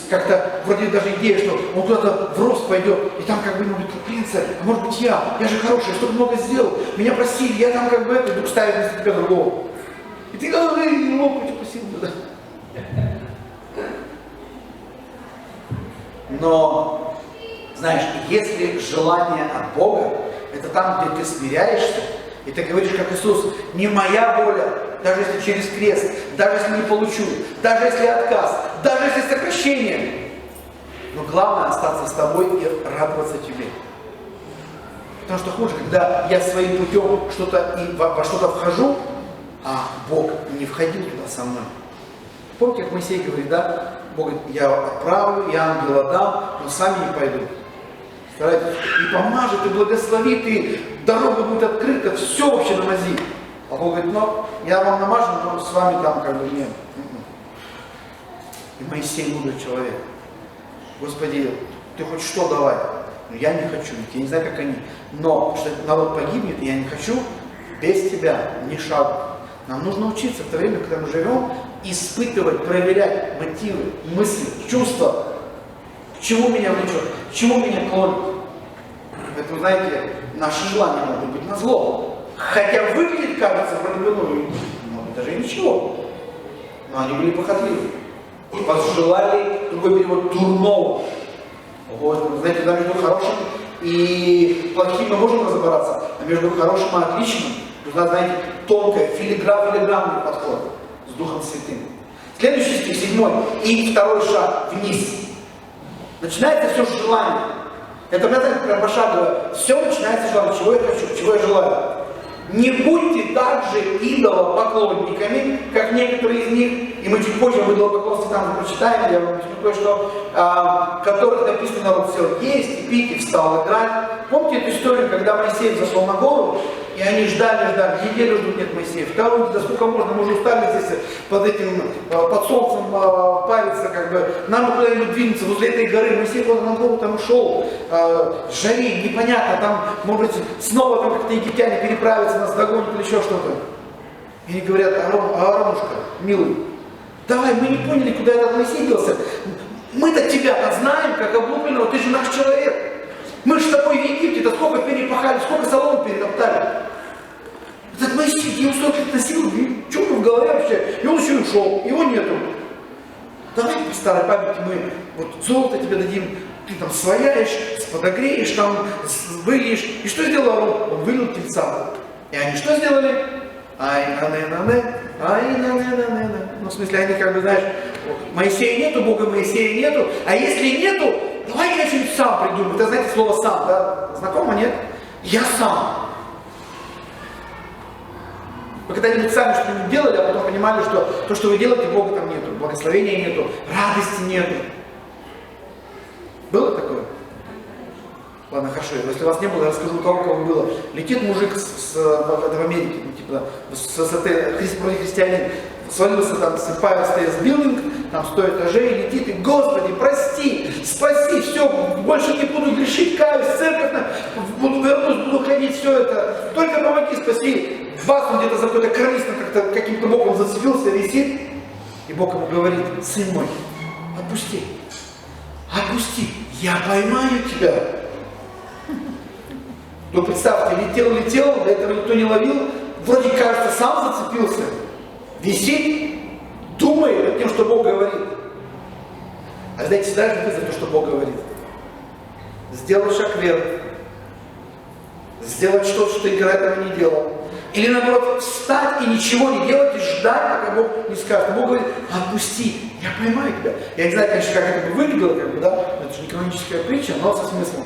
как-то, вроде даже идея, что он куда-то в рост пойдет, и там как бы, может быть, конкуренция, а может быть я же хороший, я столько много сделал, меня просили, я там как бы это, вдруг ставят вместо тебя другого. И ты говоришь, лопать, спасибо, да. Но, знаешь, если желание от Бога, это там, где ты смиряешься, и ты говоришь, как Иисус, не моя воля, даже если через крест, даже если не получу, даже если отказ, даже если сокращение. Но главное остаться с тобой и радоваться тебе. Потому что хуже, когда я своим путем что-то и во что-то вхожу, а Бог не входил туда со мной. Помните, как Моисей говорит, да? Бог говорит, я отправлю, я ангела дам, но сами не пойдут. Старайтесь, и помажет, и благословит, и дорога будет открыта, все вообще намази. А Бог говорит, ну, я вам намажу, но с вами там как бы нет. И Моисей мудрый человек. Господи, ты хоть что давай. Но я не хочу, я не знаю, как они. Но что народ погибнет, и я не хочу без тебя ни шагу. Нам нужно учиться в то время, когда мы живем, испытывать, проверять мотивы, мысли, чувства. К чему меня влечет, к чему меня клонит. Поэтому, знаете, наши желания могут быть на зло. Хотя выглядит, кажется, вроде бы, ну, даже и ничего. Но они были похотливы. Возжелали, другой перевод, дурного. Вот, знаете, да, между хорошим и плохим мы можем разобраться, а между хорошим и отличным нужна, знаете, тонкая, филигранный подход с Духом Святым. Следующий стих, 7, и второй шаг вниз. Начинается все с желания. Это, знаете, прям пошагово. Все начинается с желания, чего я хочу, чего я желаю. Не будьте также идолопоклонниками, как некоторые из них, и мы чуть позже об идолопоклонстве там прочитаем, я вам объясню кое-что, которых написано, народ сел есть и пить, и встал играть. Помните эту историю, когда Моисей взошел на гору, и они ждали, неделю ждут, нет Моисея, вторую, да сколько можно, мы уже устали здесь под солнцем париться, как бы, нам куда-нибудь двинуться возле этой горы. Моисей куда-то на гору там ушел, жари, непонятно, там, может быть, снова там как-то египтяне переправятся, нас догонят или еще что-то. И они говорят, Ааронушка, милый, давай, мы не поняли, куда этот Моисей делся. Мы-то тебя-то знаем, как облупленного, ты же наш человек. Мы же с тобой в Египте-то сколько перепахали, сколько солом перетоптали. Этот Моисей, его 40 лет носил, что в голове вообще, и он еще и ушел, его нету. Давай по старой памяти мы вот золото тебе дадим, ты там свояешь, подогреешь, там выльешь. И что сделал Аарон? Он вылил тельца. И они что сделали? Ай-на-не-на-не, ай-на-не-на-не. Ну, в смысле, они как бы, знаешь, Моисея нету, Бога Моисея нету, а если нету, давай я что-нибудь сам придумаю. Это, знаете, слово «сам», да? Знакомо, нет? Я сам. Вы когда-нибудь сами что-нибудь делали, а потом понимали, что то, что вы делаете, Бога там нету, благословения нету, радости нету. Было такое? Ладно, хорошо, если у вас не было, я расскажу того, у кого было. Летит мужик в Америке, ну, типа, с высоты, христианин, свалился там с Empire State Building, там 100 этажей, летит и, Господи, прости, спаси, все, больше не буду грешить, каюсь, в церковь, буду вернусь, буду ходить, все это, только помоги, спаси. Вас он где-то за какой-то карниз как-то каким-то боком зацепился, висит, и Бог ему говорит, сын мой, отпусти, я поймаю тебя. Ну, представьте, летел, до этого никто не ловил, вроде, кажется, сам зацепился, висит, думает над тем, что Бог говорит. А знаете, всегда же за то, что Бог говорит. Сделать шаг вверх, сделать что-то, что ты этого не делал. Или наоборот, встать и ничего не делать, и ждать, пока Бог не скажет. А Бог говорит, отпусти, я поймаю тебя. Я не знаю, конечно, как это бы выглядело, как бы, да, это же не каноническая притча, но со смыслом.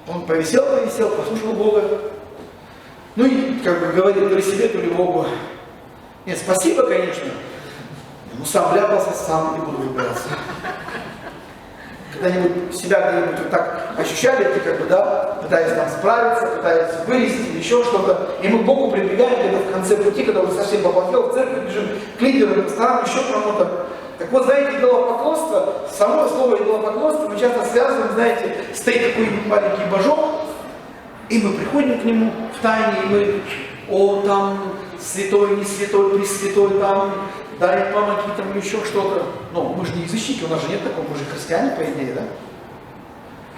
Он повисел, послушал Бога. Ну и, как бы, говорит то ли себе, то ли Богу. Нет, спасибо, конечно. Но сам вляпался, сам не буду выбираться. Когда-нибудь себя где-нибудь вот так ощущали, ты как бы, да, пытаясь там справиться, пытаясь вылезти или еще что-то. И мы к Богу прибегаем где-то в конце пути, когда уже совсем поплохел, в церковь бежим, к лидерам, к пасторам, еще кому-то. Так вот, знаете, идолопоклонство, само слово идолопоклонство мы часто связываем, знаете, стоит такой маленький божок, и мы приходим к нему в тайне, и мы, там святой, не святой, пресвятой, там, дай помоги, там еще что-то. Но мы же не язычники, у нас же нет такого, мы же христиане, по идее, да?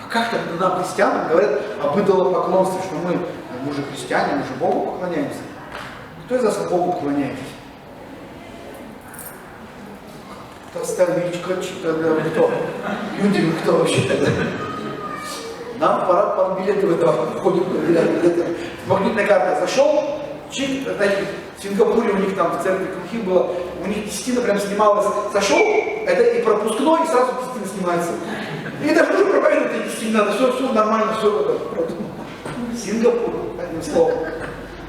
А как тогда нам, христианам, говорят об идолопоклонстве, что мы же христиане, мы же Богу поклоняемся. Кто из нас Богу поклоняется? Старичка, кто? Люди, кто вообще тогда? Нам пора по билеты выдавать, ходим по билетам. Магнитная карта зашел, чик, знаете, в Сингапуре у них там в церкви Кухи было, у них десятина прям снималась, зашел, это и пропускной, и сразу десятина снимается. И даже уже проповедуют эти десятины надо, все нормально, все Сингапур, одним словом.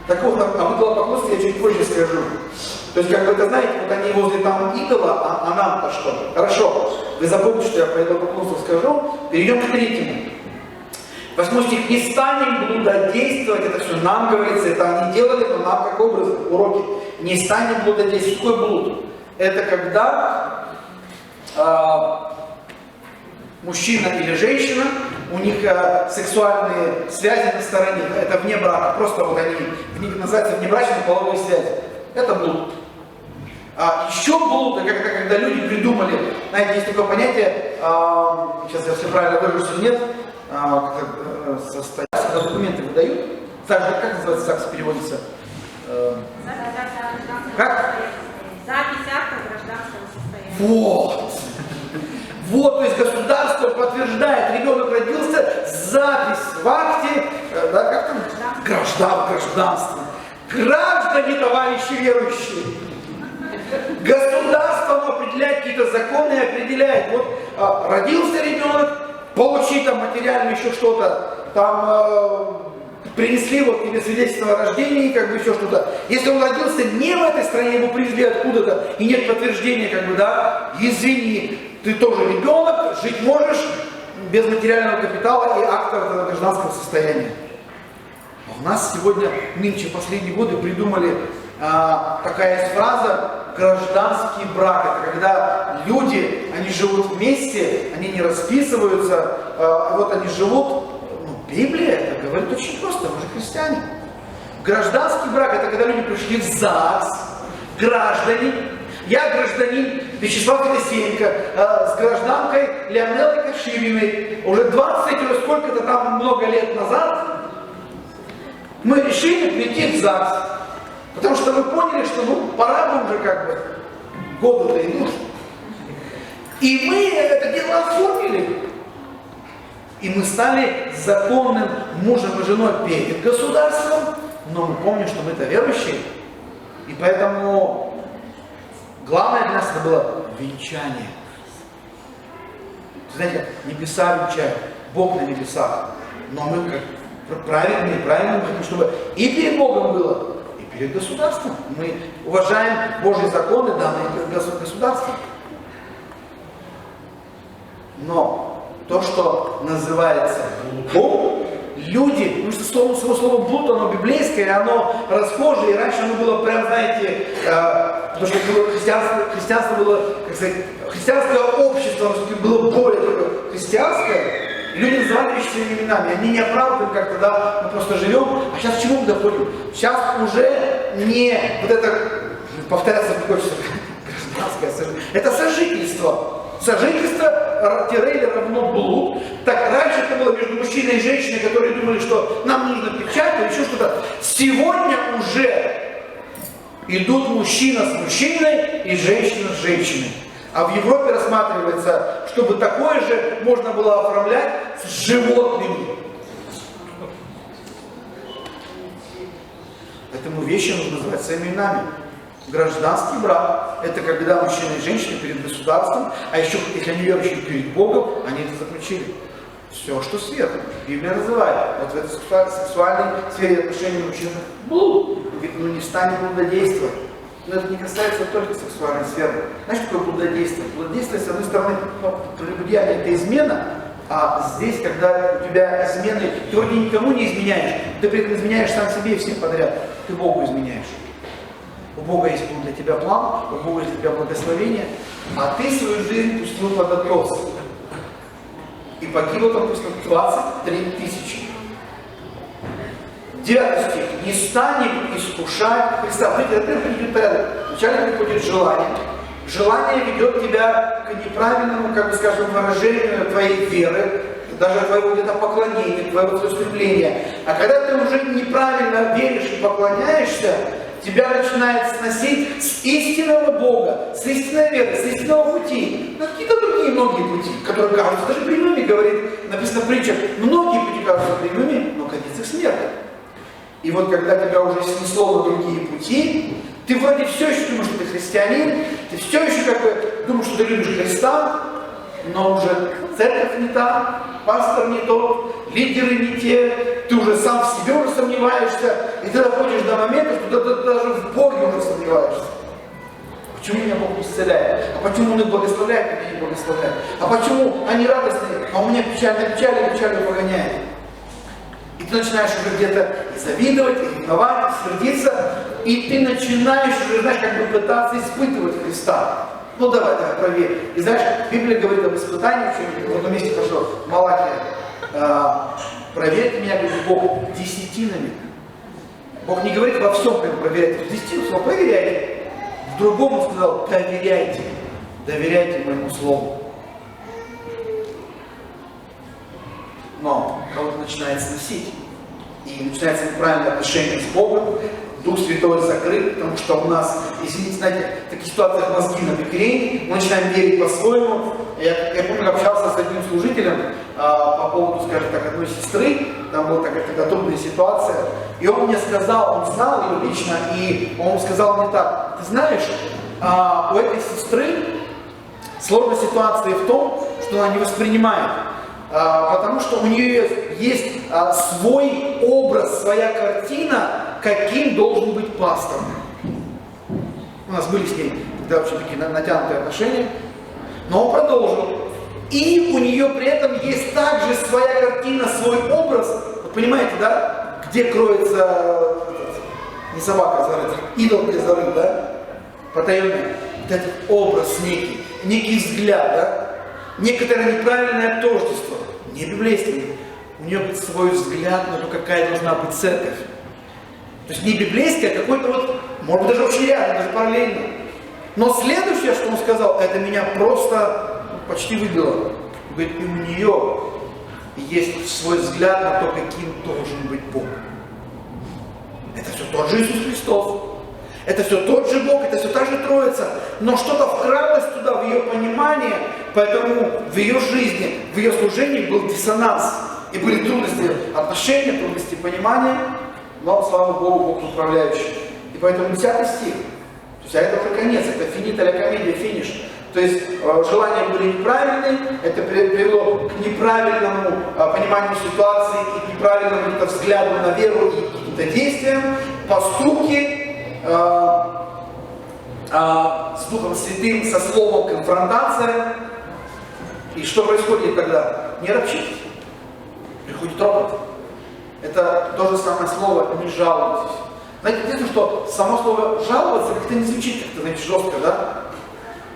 Так вот, об идолопоклонстве я чуть позже скажу. То есть, как вы это знаете, вот они возле там идола, а нам-то что? Хорошо, вы запомните, что я про идолопоклонство скажу. Перейдем к третьему. 8 стих. Не станем блудодействовать, это все нам говорится, это они делали, но нам как образ, уроки. Не станем блудодействовать. Какой блуд? Это когда мужчина или женщина, у них сексуальные связи на стороне, это вне брака, просто вот они, называется внебрачные половые связи. Это блуд. Еще блуд, это когда люди придумали, знаете, есть такое понятие, сейчас я все правильно выражусь или нет, когда документы выдают, так же, как называется, ЗАГС переводится? Как? Запись акта гражданского состояния. Вот! Вот, то есть государство подтверждает, ребенок родился, запись в акте, да, как там? Гражданство. Граждане, товарищи верующие. Государство определяет какие-то законы и определяет, вот родился ребенок, получи там материально еще что-то, там принесли вот тебе свидетельство о рождении, как бы еще что-то. Если он родился не в этой стране, его привезли откуда-то, и нет подтверждения, как бы, да, извини, ты тоже ребенок, жить можешь без материального капитала и акта гражданского состояния. А у нас сегодня, нынче, последние годы придумали такая есть фраза гражданский брак. Это когда люди, они живут вместе, они не расписываются, вот они живут. Библия это говорит очень просто, мы же христиане. Гражданский брак это когда люди пришли в ЗАГС, граждане. Я гражданин Вячеслав Федосеенко с гражданкой Леонеллой Кашириной. Уже 20, сколько-то там много лет назад мы решили прийти в ЗАГС. Потому что мы поняли, что ну пора бы уже как бы, годы-то идут. И мы это дело оформили. И мы стали законным мужем и женой перед государством, но мы помним, что мы-то верующие. И поэтому главное для нас это было венчание. Знаете, небеса венчают, Бог на небесах. Но мы как правильные, мы хотим, чтобы и перед Богом было, и перед государством. Мы уважаем Божьи законы, данные государством. Но то, что называется блудом, люди, потому что слово блуд, оно библейское, оно расхожее, и раньше оно было прям, знаете, потому что христианство было, как сказать, христианское общество, оно было более такое христианское, и люди называли вещи своими именами, они не оправдывают как-то, да, мы просто живем, а сейчас к чему мы доходим? Сейчас уже не вот это, повторяться не хочется, гражданское, это сожительство. Сожительство или равно блуд. Так раньше это было между мужчиной и женщиной, которые думали, что нам нужно печать или еще что-то. Сегодня уже идут мужчина с мужчиной и женщина с женщиной. А в Европе рассматривается, чтобы такое же можно было оформлять с животными. Поэтому вещи нужно называть своими именами. Гражданский брак – это когда мужчина и женщина перед государством, а еще, если они верующие перед Богом, они это заключили. Все, что сверху. Библия называет. Вот в этой сексуальной сфере отношений мужчин блуд. Ну не станет блудодействовать. Но это не касается только сексуальной сферы. Знаешь, что такое блудодействие? Блудодействие, с одной стороны, прелюбодеяние – это измена, а здесь, когда у тебя измены, ты вроде никому не изменяешь, ты при этом изменяешь сам себе и всем подряд. Ты Богу изменяешь. У Бога есть для тебя план, у Бога есть для тебя благословение, а ты свою жизнь пустил под откос. И погибло там, пусть 23 тысячи. 9 стих. Не станем искушать Христа. Это идет порядок. Вначале приходит желание. Желание ведет тебя к неправильному, как бы скажем, выражению твоей веры, даже твоего где-то поклонения, твоего стремления. А когда ты уже неправильно веришь и поклоняешься, тебя начинает сносить с истинного Бога, с истинной веры, с истинного пути на какие-то другие многие пути, которые кажутся даже прямыми, говорит, написано в притчах, многие пути кажутся прямыми, но конец их смерть. И вот когда тебя уже снесло на другие пути, ты вроде все еще думаешь, что ты христианин, ты все еще как бы думаешь, что ты любишь Христа, но уже церковь не та, пастор не тот, лидеры не те, ты уже сам в себе уже сомневаешься, и ты доходишь до момента, что ты даже в Боге уже сомневаешься. Почему меня Бог не исцеляет? А почему Он их благословляет, а меня не благословляет? А почему они радостные, а у меня печаль погоняет? И ты начинаешь уже где-то и завидовать, и ревновать, и сердиться, и ты начинаешь уже, знаешь, как бы пытаться испытывать Христа. Ну давай, проверь. И знаешь, Библия говорит об испытании, в одном месте хорошо, Малахия. Проверьте меня, говорит Бог, десятинами. Бог не говорит во всем, как проверяйте. Десятину слово проверяйте. В другом Он сказал, доверяйте. Доверяйте моему слову. Но кого-то начинает сносить. И начинается неправильное отношение с Богом. Дух Святой закрыт, потому что у нас, извините, знаете, в таких ситуациях мозги на бекрень, мы начинаем верить по-своему. Я помню, общался с одним служителем по поводу, скажем так, одной сестры, там была такая трудная ситуация, и он мне сказал, он знал ее лично, и он сказал мне так, ты знаешь, у этой сестры сложная ситуация в том, что она не воспринимает, потому что у нее есть свой образ, своя картина, каким должен быть пастор. У нас были с ней тогда вообще такие натянутые отношения, но он продолжил. И у нее при этом есть также своя картина, свой образ. Вот понимаете, да? Где кроется, не собака зарыта, идол где зарыт, да? Потаенный. Вот этот образ некий взгляд, да? Некоторое неправильное тождество, не библейское. У нее будет свой взгляд на то, какая должна быть церковь. То есть не библейское, а какой-то вот, может быть, даже очень рядом, даже параллельно. Но следующее, что он сказал, это меня просто почти выбило. Говорит, и у нее есть свой взгляд на то, каким должен быть Бог. Это все тот же Иисус Христос. Это все тот же Бог, это все та же Троица. Но что-то вкралось туда, в ее понимание, поэтому в ее жизни, в ее служении был диссонанс. И были трудности отношения, трудности понимания. Но, слава Богу, Бог управляющий. И поэтому 10 стих. То есть, это уже конец, это финита ля комедия, финиш. То есть, желания были неправильные, это привело к неправильному пониманию ситуации, и к неправильному взгляду на веру и каким-то действиям, поступки с Духом Святым, со Словом конфронтация. И что происходит тогда? Не ропщите. Приходит ропот. Это то же самое слово «не жалуйтесь». Знаете, интересно, что само слово «жаловаться» как-то не звучит как-то, знаете, жестко, да?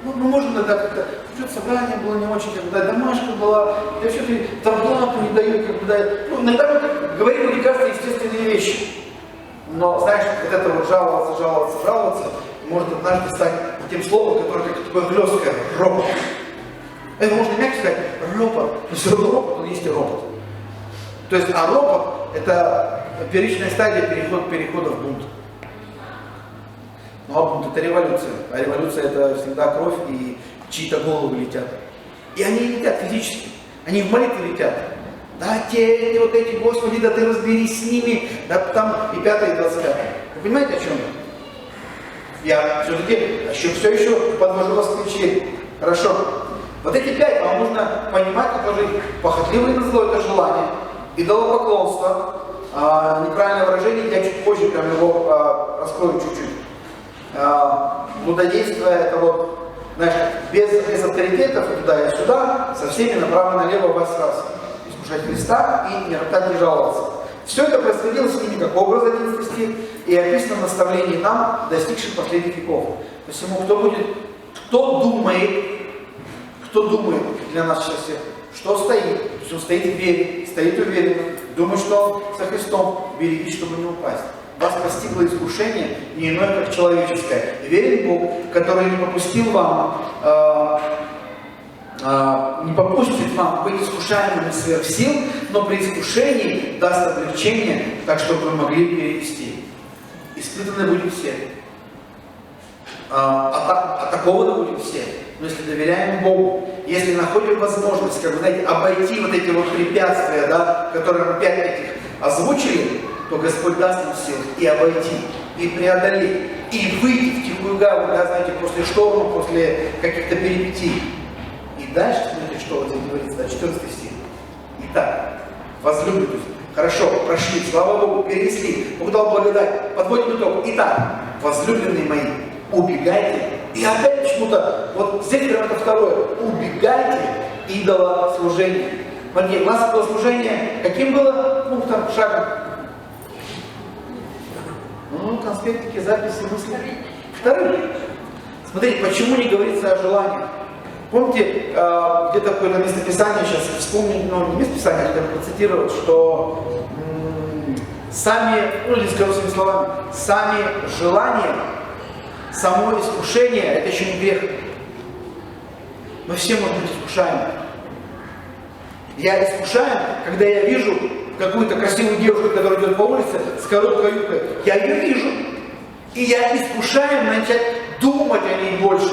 Ну, можно иногда как-то, что-то собрание было не очень, когда домашка была, я что-то зарплату не дают, когда... Ну, иногда мы говорим, мне кажется, естественные вещи. Но, знаешь, вот это вот жаловаться, может однажды стать тем словом, которое как такое хлесткое, ропот. Это можно мягко сказать, ропот, но все равно ропот, он есть и ропот. То есть, а ропот – это первичная стадия перехода в бунт. Ну а бунт – это революция. А революция – это всегда кровь и чьи-то головы летят. И они летят физически. Они в молитве летят. Да, те вот эти, Господи, да ты разберись с ними. Да там и 5, и 25. Вы понимаете, о чем я? Я все еще подвожу вас к вечере. Хорошо. Вот эти 5 вам нужно понимать, это же похотливое на зло, это желание. Идолопоклонство, неправильное выражение, я чуть позже прям его раскрою чуть-чуть. Блудодейство, это вот, знаешь, без авторитетов, и туда и сюда, со всеми направо-налево вас искушать Христа и не роптать, не жаловаться. Все это происходило с ними как образ 11 стих и описано в наставлении нам, достигших последних веков. Посему, кто думает для нас сейчас всех, что стоит, что стоит в вере, стоит уверенно, думает, что он со Христом, берегись, чтобы не упасть. Вас постигло искушение, не иное, как человеческое. Верен Бог, который не попустил вам, не попустит вам быть искушаемыми сверх сил, но при искушении даст облегчение, так, чтобы вы могли перенести. испытаны будем все. Атакованы будем все. Но если доверяем Богу, если находим возможность, как вы знаете, обойти вот эти вот препятствия, да, которые мы 5 этих озвучили, то Господь даст нам сил и обойти, и преодолеть, и выйти в тихую гавань, да, знаете, после шторма, после каких-то перипетий. И дальше, смотрите, что вот здесь говорится, да, 14 стих. Итак, возлюбленные, хорошо, прошли, слава Богу, перенесли, Бог дал благодать, подводим итог. Итак, возлюбленные мои, убегайте. И опять почему-то, вот здесь прямо это второе, убегайте идолослужения. Смотрите, у нас идолослужение каким было пунктом, шагом? Ну, конспектики, записи, мысли. Вторым. Смотрите, почему не говорится о желаниях? Помните, где-то какое-то местописание, сейчас вспомнить, но не местописание, хотя бы процитировать, что сами, ну или скажу своими словами, сами желания, само искушение, это еще не грех. Мы все можем быть искушаемы. Я искушаем, когда я вижу какую-то красивую девушку, которая идет по улице с короткой юбкой. Я ее вижу. И я искушаем начать думать о ней больше.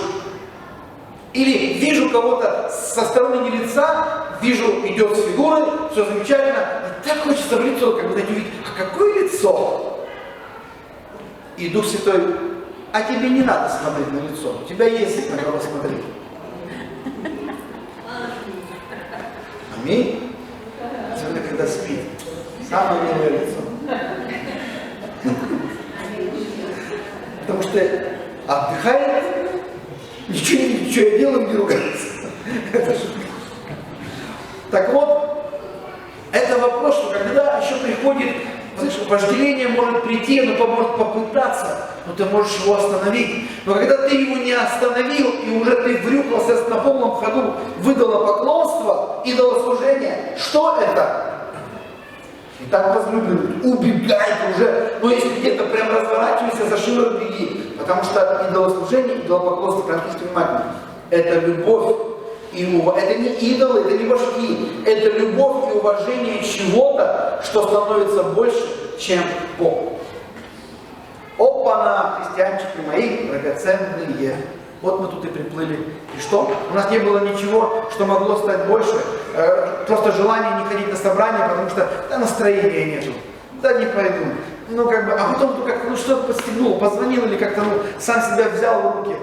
Или вижу кого-то со стороны не лица, вижу, идет с фигурой, все замечательно. И так хочется в лицо, как бы увидеть, а какое лицо? И Дух Святой, а тебе не надо смотреть на лицо. У тебя есть на кого смотреть. Аминь. Особенно когда спит. Самое милое лицо. Потому что отдыхает, ничего я делаю, не ругается. Так вот, это вопрос, что когда еще приходит, знаешь, вожделение может прийти, оно может попытаться, но ты можешь его остановить. Но когда ты его не остановил, и уже ты врюкался на полном ходу в идолопоклонство, идолослужение, что это? Итак, возлюбленный, убегай уже. Но если где-то прям разворачивайся, за шиворот беги. Потому что идолослужение, идолопоклонство, прям слушайте внимательно, это любовь и уважение. Это не идолы, это не божки. Это любовь и уважение чего-то, что становится больше, чем Бог. Опа-на, христианчики мои драгоценные. Вот мы тут и приплыли. И что? У нас не было ничего, что могло стать больше. Просто желание не ходить на собрание, потому что да, настроения нету. Да не пойду. Ну как бы, а потом ты как, ну что-то подстегнул, позвонил или как-то ну, сам себя взял в руки.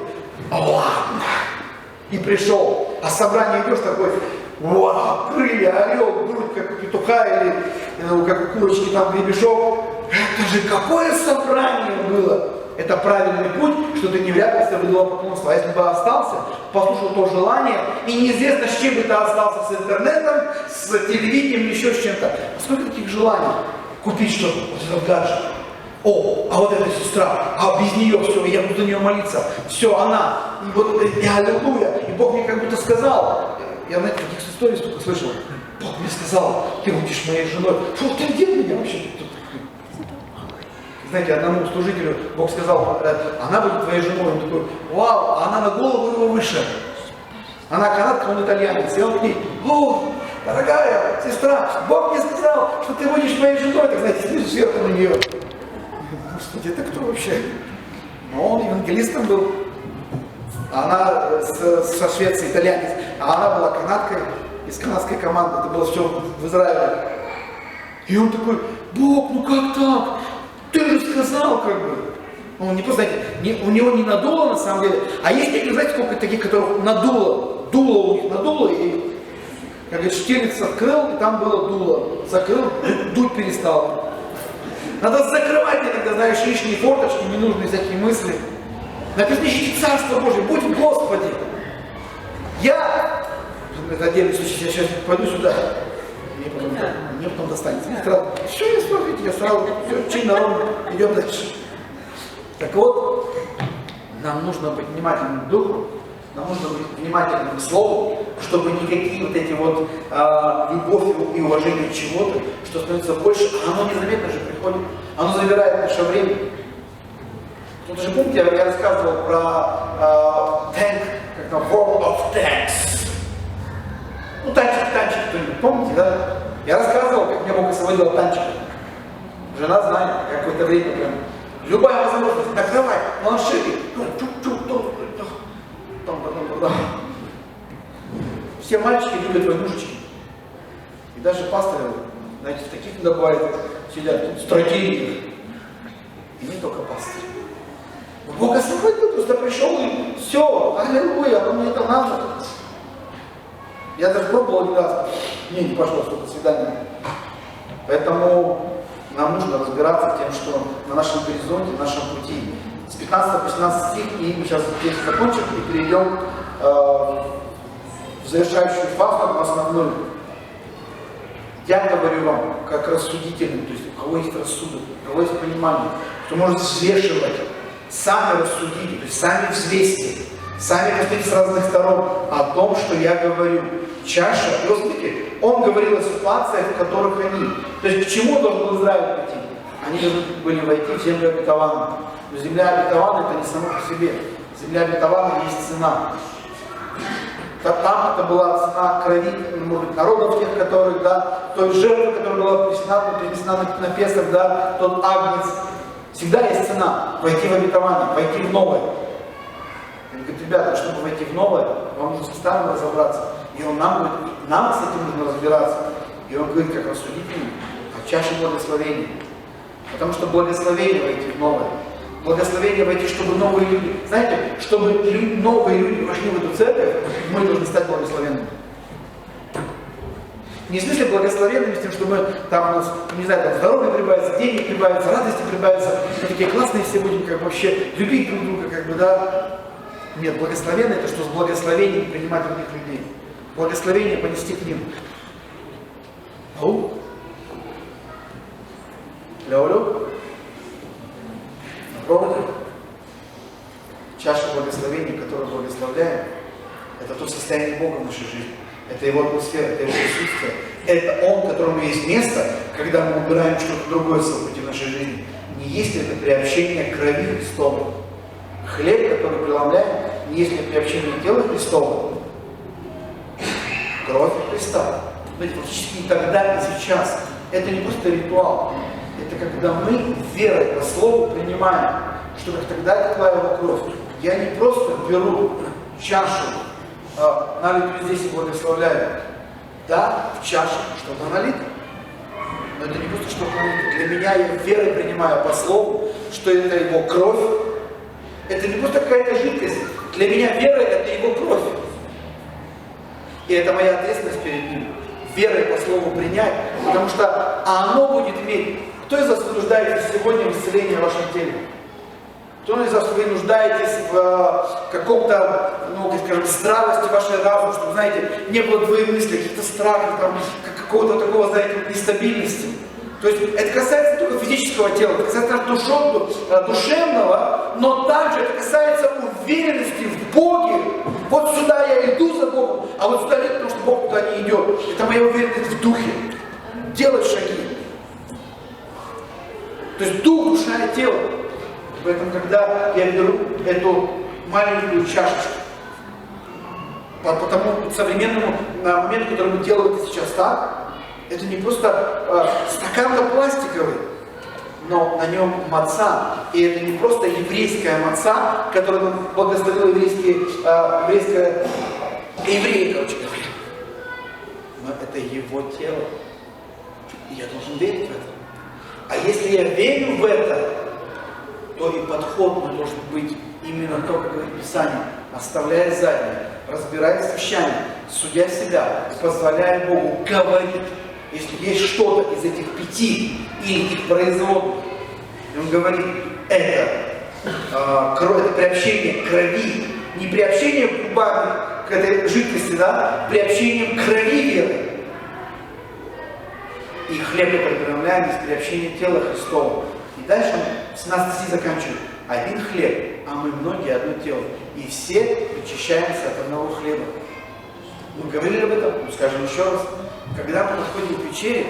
Ладно. И пришел. А собрание идешь такой, вау, крылья, орел, грудь, как у петуха или как у курочки там гребешок. Это же какое собрание было! Это правильный путь, что ты не вряпался в идолопоклонство. А если бы остался, послушал то желание, и неизвестно, с чем бы ты остался, с интернетом, с телевидением, еще с чем-то. Сколько таких желаний? Купить что-то, вот этот гаджет. О, а вот эта сестра, а без нее все, я буду за нее молиться. Все, она. И вот, и аллилуйя. И Бог мне как будто сказал, я, знаете, таких историй столько слышал. Бог мне сказал, ты будешь моей женой. Фу, ты где меня вообще? Знаете, одному служителю Бог сказал, она будет твоей женой. Он такой, вау, а она на голову его выше. Она канадка, он итальянец. И он такой, о, дорогая сестра, Бог мне сказал, что ты будешь моей женой. Так, знаете, снизу сверху на нее. Господи, это кто вообще? Ну, он евангелистом был. Она со Швеции, итальянец. А она была канадкой, из канадской команды. Это было все в Израиле. И он такой, Бог, ну как так? Ты же сказал, как бы. Он не просто, знаете, у него не надуло на самом деле. А есть такие, знаете, сколько таких, которых надуло. Дуло у них надуло, и, как говорит, штилец открыл, и там было дуло. Закрыл, дуть перестал. Надо закрывать иногда, знаешь, лишние форточки, ненужные всякие мысли. Написано, ищите Царство Божие, будь Господи. Я, это отдельный случай, я сейчас пойду сюда. Мне потом достанется. Все, я смотрите, я сразу, все, чинно, ровно, идем дальше. Так вот, нам нужно быть внимательным к Духу, нам нужно быть внимательным к Слову, чтобы никакие вот эти вот любовь и уважение чего-то, что становится больше, оно незаметно же приходит, оно забирает наше время. Тут же помните, я рассказывал про танк, как там, World of Tanks. Ну, танчик, кто-нибудь помните, да? Я рассказывал, как мне Бог освободил от танчика. Жена знает, какое-то время прям Любая возможность, накрывай, планшеты, все мальчики любят войнушечки. И даже пасторы, знаете, в таких добавят, сидят, стратегии. И не только пасторы. Бог освободил, просто пришел и все, аллилуйя, мне это надо. Я даже пробовал один раз, мне не пошло, что до свидания. Поэтому нам нужно разбираться тем, что на нашем горизонте, на нашем пути. С 15 по 17 стих, и мы сейчас здесь закончим и перейдем в завершающую фазу, основную. Я говорю вам, как рассудительный, то есть у кого есть рассудок, у кого есть понимание, кто может взвешивать, сами рассудите, то есть сами взвесьте, сами посмотрите с разных сторон о том, что я говорю. Чаша, и вот смотрите, он говорил о ситуациях, в которых они, то есть к чему должен был Израиль прийти? Они должны были войти в землю обетованную. Но земля обетованная это не само по себе. Земля обетованная есть цена. Там это была цена крови, может быть, народов тех, которых, да, той жертвы, которая была принесена на Песах, да, тот агнец. Всегда есть цена войти в обетование, войти в новое. Он говорит, ребята, чтобы войти в новое, вам нужно со старым разобраться. И он нам говорит, нам с этим нужно разбираться. И он говорит, как рассудительный, о чаше благословения. Потому что благословение войти в новое. Благословение войти, чтобы новые люди, знаете, чтобы новые люди вошли в эту церковь, мы должны стать благословенными. Не в смысле благословенными, с тем, что мы там у нас, не знаю, там здоровье прибавится, денег прибавится, радости прибавится, мы такие классные все будем, как вообще любить друг друга, как бы, да. Нет, благословение это что с благословением принимать других людей. Благословение понести к ним. Ау? Ля-ля? На проводе? Чаша благословения, которую благословляем, это то состояние Бога в нашей жизни. Это Его атмосфера, это Его присутствие. Это Он, которому есть место, когда мы убираем что-то другое с событий в нашей жизни. Не есть ли это приобщение крови Христовой? Хлеб, который преломляем, не есть ли приобщение тела Христова? Кровь Христа. Знаете, практически и тогда, и сейчас. Это не просто ритуал. Это когда мы верой по слову принимаем, что как тогда текла Его кровь. Я не просто беру чашу, налитую здесь и благословляю. Да, в чаше что-то налито. Но это не просто что-то налито. Для меня я верой принимаю по слову, что это Его кровь. Это не просто какая-то жидкость. Для меня вера это Его кровь. И это моя ответственность перед Ним. Верой по слову принять, потому что оно будет иметь. Кто из вас вы нуждаетесь сегодня в исцелении в вашем теле? Кто из вас вы нуждаетесь в каком-то, ну, скажем, здравости вашей разума, чтобы, знаете, не было твоих мыслей, каких-то страхов, там, какого-то такого, знаете, нестабильности. То есть это касается только физического тела, это касается душевного, но также это касается уверенности в Боге. Вот сюда я иду за Богом, а вот сюда нет, потому что Бог туда не идет. Это моя уверенность в Духе. Делать шаги. То есть дух, душа и тело. Поэтому, когда я беру эту маленькую чашечку, по тому современному моменту, который мы делаем это сейчас так, это не просто стакан-то пластиковый, но на нем маца. И это не просто еврейская маца, которую нам благословил евреи, короче говоря. Но это Его тело. И я должен верить в это. А если я верю в это, то и подход мой должен быть именно то, как говорит Писание, оставляя заднее, разбираясь с вещами, судя себя, позволяя Богу говорить. Если есть что-то из этих 5 или их производных, и он говорит, это приобщение крови, не приобщение губами к этой жидкости, да, приобщением крови веры. И хлеб, который преломляем, из приобщения тела Христова. И дальше он 17 стих заканчивает. Один хлеб, а мы многие одно тело. И все причащаемся от одного хлеба. Мы говорили об этом, скажем еще раз. Когда мы подходим к вечере,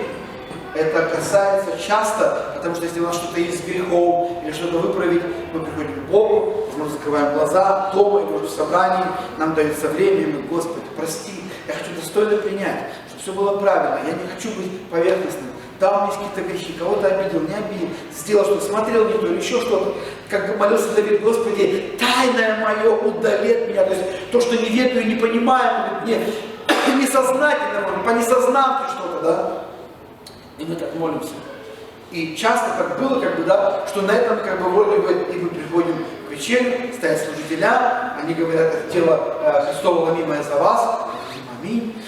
это касается часто, потому что если у нас что-то есть с грехом, или что-то выправить, мы приходим к Богу, мы закрываем глаза, дома, или может в собрании, нам дается время, и мы, Господи, прости, я хочу достойно принять, чтобы все было правильно, я не хочу быть поверхностным, Да, у меня есть какие-то грехи, кого-то обидел, не обидел, сделал что-то, смотрел не то или еще что-то. Как бы молился Давид: Господи, тайное мое удали от меня. То есть то, что не ведаю и не понимаю, мне несознательно, по несознанке что-то, да. И мы так молимся. И часто так было, как бы, да, что на этом как бы вроде бы и мы приходим к вечере, стоят служителя, они говорят: это тело Христово ломимое за вас, аминь.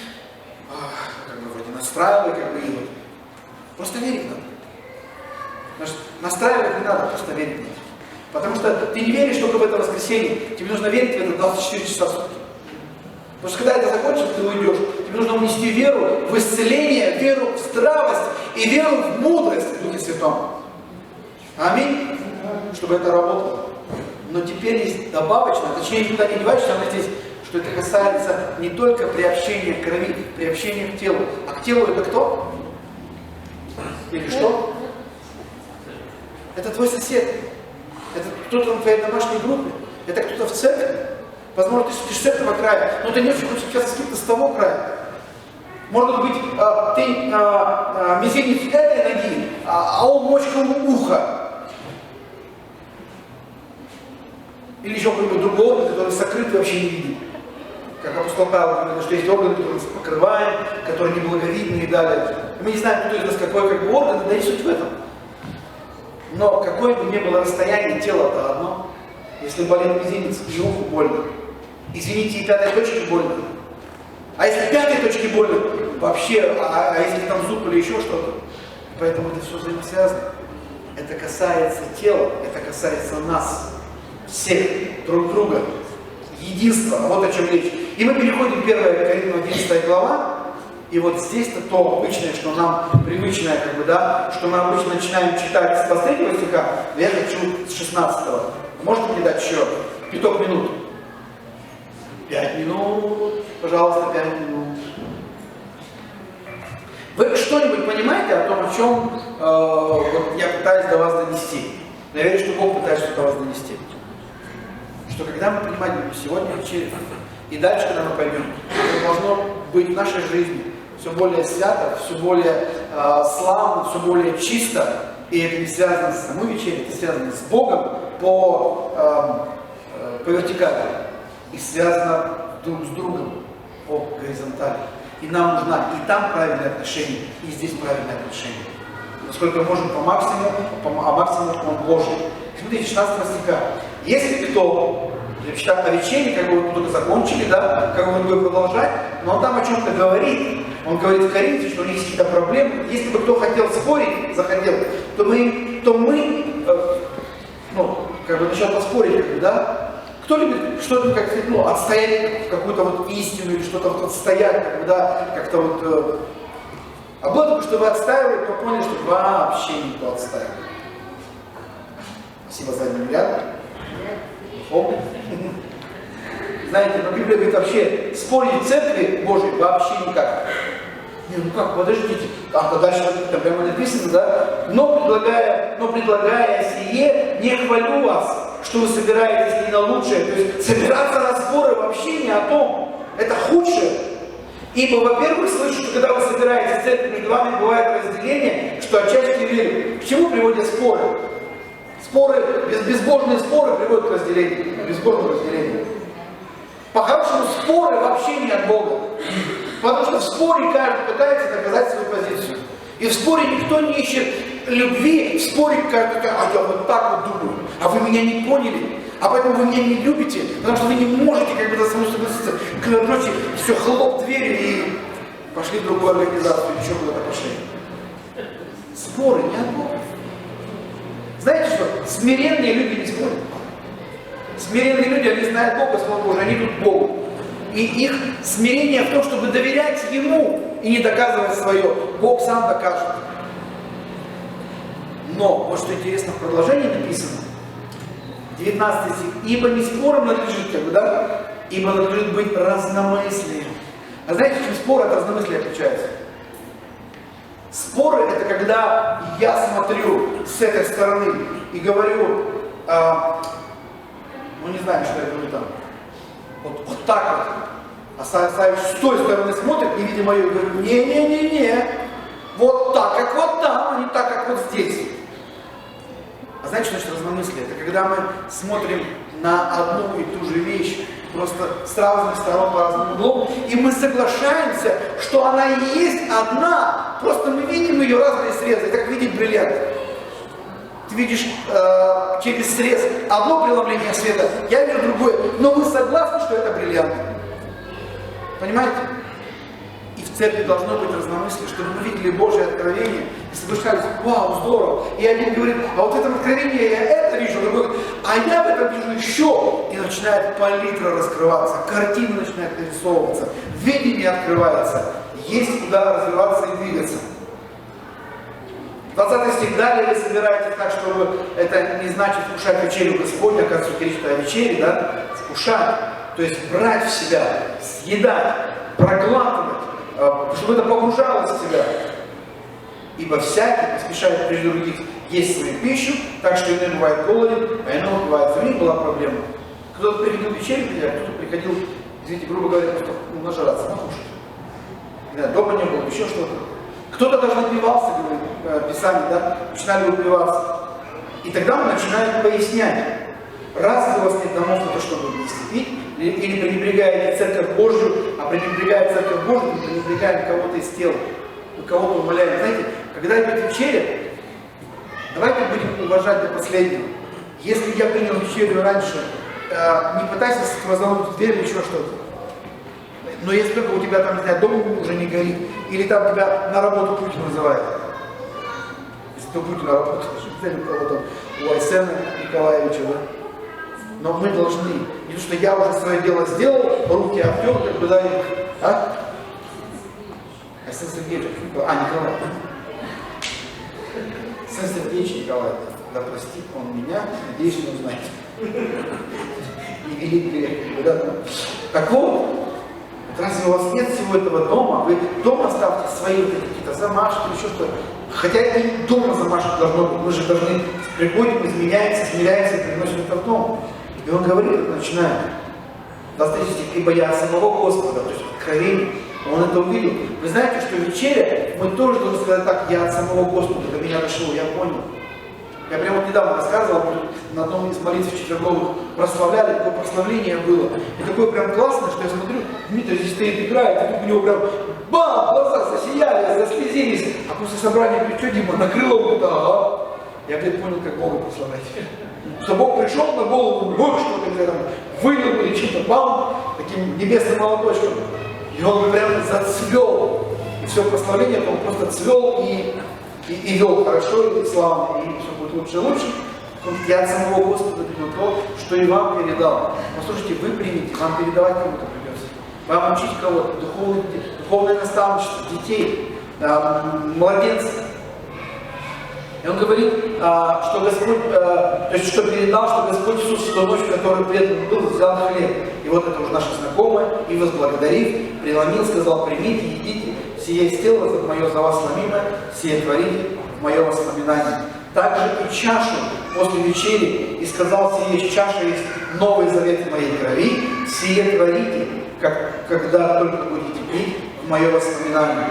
Как бы вроде настраивай, как бы, и вот. Просто верить надо. Значит, настраивать не надо, просто верить надо. Потому что ты не веришь только в это воскресенье, тебе нужно верить в это 24 часа в сутки. Потому что когда это закончится, ты уйдешь. Тебе нужно унести веру в исцеление, веру в здравость и веру в мудрость в Духе Святом. Аминь. Чтобы это работало. Но теперь есть добавочно, точнее никуда не деваешься, там здесь, что это касается не только приобщения к крови, приобщения к телу. А к телу это кто? Или что? Это твой сосед. Это кто-то на твоей домашней группе. Это кто-то в церкви. Возможно, ты с этого края, но ты не очень хочешь сейчас с кем-то с того края. Может быть, ты мизинец этой ноги, а он мочка уха. Или еще какой-нибудь другой орган, который сокрыт и вообще не виден. Как апостол Павел говорит, что есть органы, которые мы покрываем, которые неблаговидны и далее. Мы не знаем, кто из нас какой как бы орган, да и суть в этом. Но какое бы ни было расстояние, тело-то одно. Если болит мизинец и уху больно, извините, и пятой точки больно. А если пятой точки больно, вообще, а если там зуб или еще что-то. Поэтому это все взаимосвязано. Это касается тела, это касается нас, всех, друг друга. Единство, вот о чем речь. И мы переходим в 1 Коринфянам 11 глава. И вот здесь-то то обычное, что нам привычное, как бы, да, что мы обычно начинаем читать с 23 стиха, я хочу с 16. Можете мне дать еще 5 минут? 5 минут, пожалуйста, 5 минут. Вы что-нибудь понимаете о том, о чем вот я пытаюсь до вас донести? Я верю, что Бог пытается до вас донести. Что когда мы принимать будем сегодня вечерю, и дальше, когда мы пойдем, это должно быть в нашей жизни все более свято, все более славно, все более чисто. И это не связано с самой вечерей, это связано с Богом по вертикали. И связано друг с другом по горизонтали. И нам нужна и там правильное отношение, и здесь правильное отношение. Насколько мы можем по максимуму, а максимум он Божий. Смотрите, 16 стиха. Если кто, читать о вечере, как бы вы только закончили, да, как бы он будет продолжать, но он там о чем-то говорит. Он говорит в Коринфе, что у них есть какие-то проблемы. Если бы кто хотел спорить, захотел, то мы как бы начал поспорить, как бы, да. Кто любит что-то, как, отстоять какую-то вот истину или что-то вот отстоять, как бы, да, как-то вот. А было только, что вы отстаивали, то поняли, что вообще никто отстаивает. Спасибо за один ряд. Помните? Знаете, но Библия говорит, вообще спорить в церкви Божьей вообще никак. Не, ну как, подождите, там дальше там прямо написано, да? Но предлагая сие, не хвалю вас, что вы собираетесь не на лучшее. То есть собираться на споры вообще не о том. Это худшее. Ибо, во-первых, слышу, что когда вы собираетесь в церкви, между вами бывает разделение, что отчасти верю. К чему приводят споры? Споры, безбожные споры приводят к разделению, к безбожному разделению. По-хорошему, споры вообще не от Бога. Потому что в споре каждый пытается доказать свою позицию. И в споре никто не ищет любви, в споре каждый, а я вот так вот думаю, а вы меня не поняли, а поэтому вы меня не любите, потому что вы не можете как бы за самому согласиться. К ночи все, хлоп двери и пошли в другую организацию, еще куда-то пошли. Споры не от Бога. Знаете что? Смиренные люди не спорят. Смиренные люди, они знают Бога, Слово Божие, они идут к Богу. И их смирение в том, чтобы доверять Ему и не доказывать свое. Бог сам докажет. Но, вот что интересно, в продолжении написано, 19 стих, ибо не спором надлежит, как бы, да? Ибо надлежит быть разномыслием. А знаете, чем спор от разномыслия отличается? Споры — это когда я смотрю с этой стороны и говорю, не знаю, что я говорю там, вот так вот. А Савич с той стороны смотрит, не видя мою, и говорит, не-не-не-не, Вот так, как вот там, а не так, как вот здесь. А знаете, что значит разномыслие? Это когда мы смотрим на одну и ту же вещь, просто с разных сторон по разному углу, и мы соглашаемся, что она и есть одна, просто мы видим ее разные срезы, это как видеть бриллиант. Ты видишь через срез одно преломление света, я вижу другое, но мы согласны, что это бриллиант. Понимаете? И в церкви должно быть разномыслие, чтобы мы видели Божье откровение и соглашались: вау, здорово. И один говорит: а вот в этом откровении я это вижу, другой говорит: а я в этом вижу еще. И начинает палитра раскрываться, картина начинает нарисовываться, видение открывается, есть куда развиваться и двигаться. 20 стих: далее вы собираетесь так, чтобы это не значит вкушать вечерю Господня, оказывается, речь о вечере, да, вкушать, то есть брать в себя, съедать, проглатывать, чтобы это погружалось в себя. Ибо всякий поспешает прежде других есть свою пищу, так что иной бывает голоден, а иной бывает. У них была проблема. Кто-то приходил вечерю, а кто-то приходил, извините, грубо говоря, просто нажраться, накушать. Дома не было, еще что-то. Кто-то даже напивался, говорит Писание, да, начинали упиваться. И тогда мы начинаем пояснять: раз у вас нет домов на то, чтобы вместе пить, или пренебрегаете церковь Божью, а пренебрегая церковь Божью, мы пренебрегаем кого-то из тела, мы кого-то умоляем. Знаете, когда идет вечеря, давайте будем уважать до последнего. Если я принял вечерю раньше, не пытайся сквозануть в дверь или еще что-то. Но если только у тебя там, не знаю, дом уже не горит, или там тебя на работу Путин вызывает. Если ты Путин на работу, у кого-то, у Айсена Николаевича, да? Но мы должны, не то, что я уже свое дело сделал, руки обтер, как бы, да, а? Айсен Сергеевич, Николай. Айсен Сергеевич Николай, да простит он меня, надеюсь, не узнает. И велик грех, да? Так вот, разве у вас нет всего этого дома? Вы дома ставьте свои вот какие-то замашки или еще что-то. Хотя и дома замашек должно быть. Мы же должны приходим, изменяемся, смиряемся и приносим это в дом. И он говорит, начинает. Достаточно, ибо я от самого Господа, то есть откровение. Он это увидел. Вы знаете, что вечеря, мы тоже должны сказать так: я от самого Господа, до меня дошло, я понял. Я прямо вот недавно рассказывал, мы тут на одном из молитв четверговых прославляли, такое прославление было. И такое прям классное, что я смотрю, Дмитрий здесь стоит, играет, и тут у него прям бам, глаза засияли, заслезились. А после собрания говорит: что, Дима, накрыло? Он говорит: ага. Я, говорит, понял, как Бога прославлять. Что Бог пришел на голову, что-то где-то там вылил или что-то, бам, таким небесным молоточком. И он прям зацвел. И все прославление, он просто цвел и вел хорошо, и славно, и все будет лучше и лучше. Я от самого Господа принял то, что и вам передал. Послушайте, вы примите, вам передавать кому-то придется. Вам учить кого-то, духовное наставничество, детей, младенцев. И он говорит, что Господь, то есть что передал, что Господь Иисус в ту ночь, в которой предан был, взял хлеб. И вот это уже наши знакомые, и возблагодарив, преломил, сказал: примите, едите, сие есть тело мое за вас сломимое, сие творите в мое воспоминание. Также и чашу после вечери, и сказал: сие есть чаша, есть новый завет моей крови, сие творите, когда только будете пить в мое воспоминание.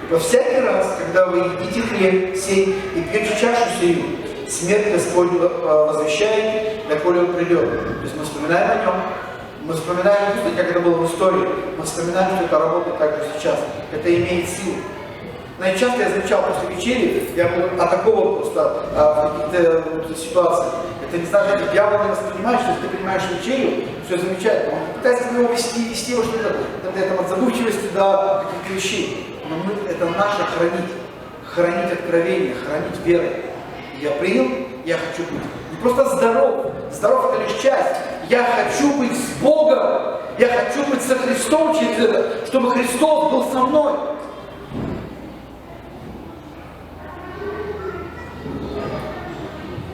Ибо всякий раз, когда вы едите хлеб сей и пьете чашу сию, смерть Господню возвещаете, доколе он придет. То есть мы вспоминаем о нем, мы вспоминаем, как это было в истории, мы вспоминаем, что это работает также сейчас. Это имеет силу. Знаете, часто я замечал после вечери, я был атакован просто в каких-то ситуациях. Это не значит, что дьявол не воспринимает, что если ты принимаешь вечерю, все замечательно. Он пытается его вести его что-то, от забывчивости до каких-то вещей. Но это наше хранить откровение, хранить веру. Я принял, я хочу быть не просто здоров, здоров это лишь часть. Я хочу быть с Богом, я хочу быть со Христом через это, чтобы Христос был со мной.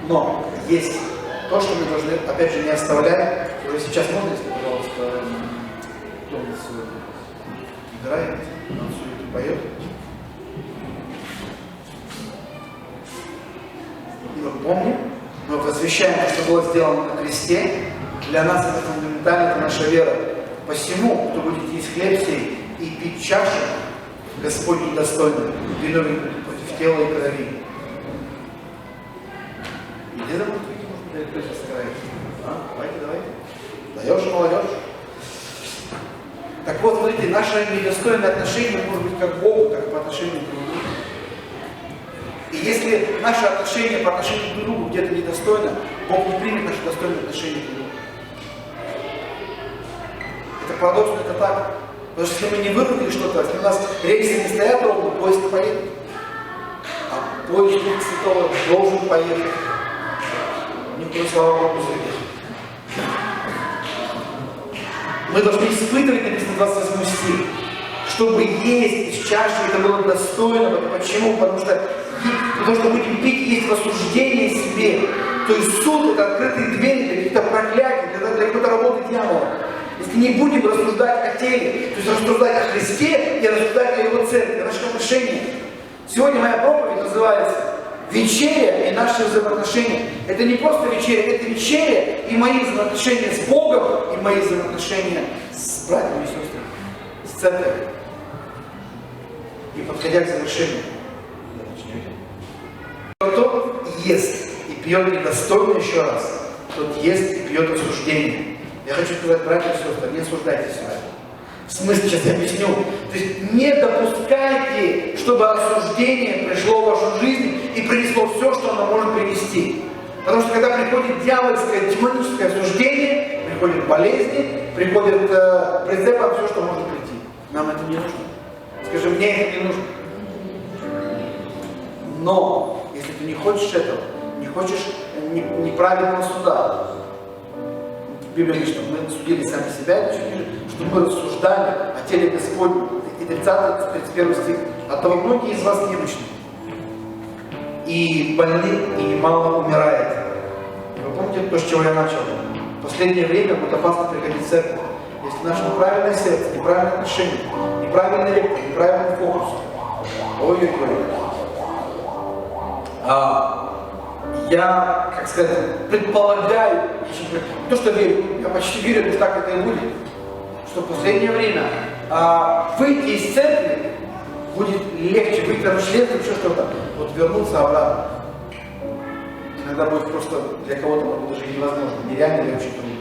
Но есть то, что мы должны, опять же, не оставлять. Уже сейчас можно, если, пожалуйста, кто у нас играет, он все это поет. И мы помним, мы возвещаем то, что было сделано на кресте. Для нас это фундаментально, это наша вера. Посему, кто будет есть хлеб сей и пить чашу, Господь недостойный, виновен против тела и крови. Иди за мной, может быть, кто сыграет. Давайте. Даешь, молодежь. Так вот, смотрите, наше недостойное отношение может быть как к Богу, так и по отношению к другу. И если наше отношение по отношению к другу где-то недостойно, Бог не примет наше достойное отношение к другу. Это парадоксно, это так. Потому что если мы не выровняли что-то, если у нас рельсы не стоят ровно, поезд не поедет. А поезд Духа Святого должен поехать. Никто, слава Богу, заедет. Мы должны испытывать, написано 28 стих, чтобы есть из чаши, это было достойно. Почему? Потому что будем пить и есть в осуждении себе. То есть суд — это открытые двери для каких-то проклятий, для какой-то работы дьявола. Если не будем рассуждать о теле, то есть рассуждать о Христе и рассуждать о Его церкви, о наших отношениях. Сегодня моя проповедь называется «Вечеря и наши взаимоотношения». Это не просто вечеря, это вечеря и мои взаимоотношения с Богом, и мои взаимоотношения с братьями и сестрами, с церковью. И подходя к завершению, кто ест и пьет недостойно еще раз, тот ест и пьет осуждение. Я хочу сказать, братья и сестры, не осуждайте себя. В смысле, сейчас я объясню. То есть не допускайте, чтобы осуждение пришло в вашу жизнь и принесло все, что оно может принести. Потому что когда приходит дьявольское, демоническое осуждение, приходят болезни, приходит прицепом все, что может прийти. Нам это не нужно. Скажи, мне это не нужно. Но, если ты не хочешь этого, не хочешь неправильного суда, Библия говорит, что мы судили сами себя, что мы рассуждали о теле Господнем. И 30-31 стих. Оттого многие из вас немощны. И больны, и немало умирает. Вы помните то, с чего я начал? В последнее время будет опасно приходить в церковь. Если наше неправильное сердце, неправильное отношение, неправильный вектор, неправильный фокус. Ой-ой-ой. Я, как сказать, предполагаю, не то, что верю, я почти верю, что так это и будет, что в последнее время выйти из церкви будет легче, выйти на членство, еще что-то, вот вернуться обратно. Иногда будет просто для кого-то даже невозможно, нереально или очень трудно.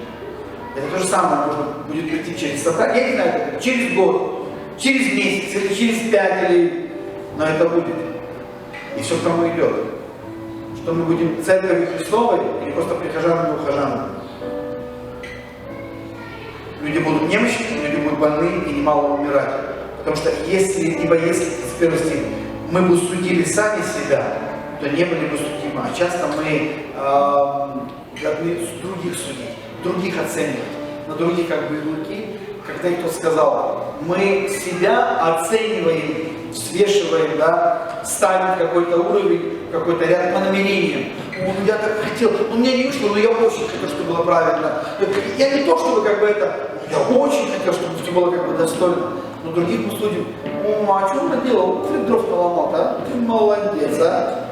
Это то же самое можно будет прийти через собрание, я не знаю, через год, через месяц, или через 5, или... но это будет. И все к тому идет. Что мы будем церковью Христовой или просто прихожанами и ухожанами. Люди будут немощны, люди будут больны и немало умирать. Потому что если, 31 стих, мы бы судили сами себя, то не были бы судимы. А часто мы должны других судить, других оценивать, на других как бы ярлыки. Когда кто сказал, мы себя оцениваем, взвешиваем, да, ставим какой-то уровень, какой-то ряд по намерениям. Я так хотел, мне не вышло, но я очень хотел, чтобы было правильно. Я не то, чтобы как бы это, я очень хотел, чтобы все было как бы достойно. Но других мы судим. А что он наделал? Ты дров наломал, да? Ты молодец, а?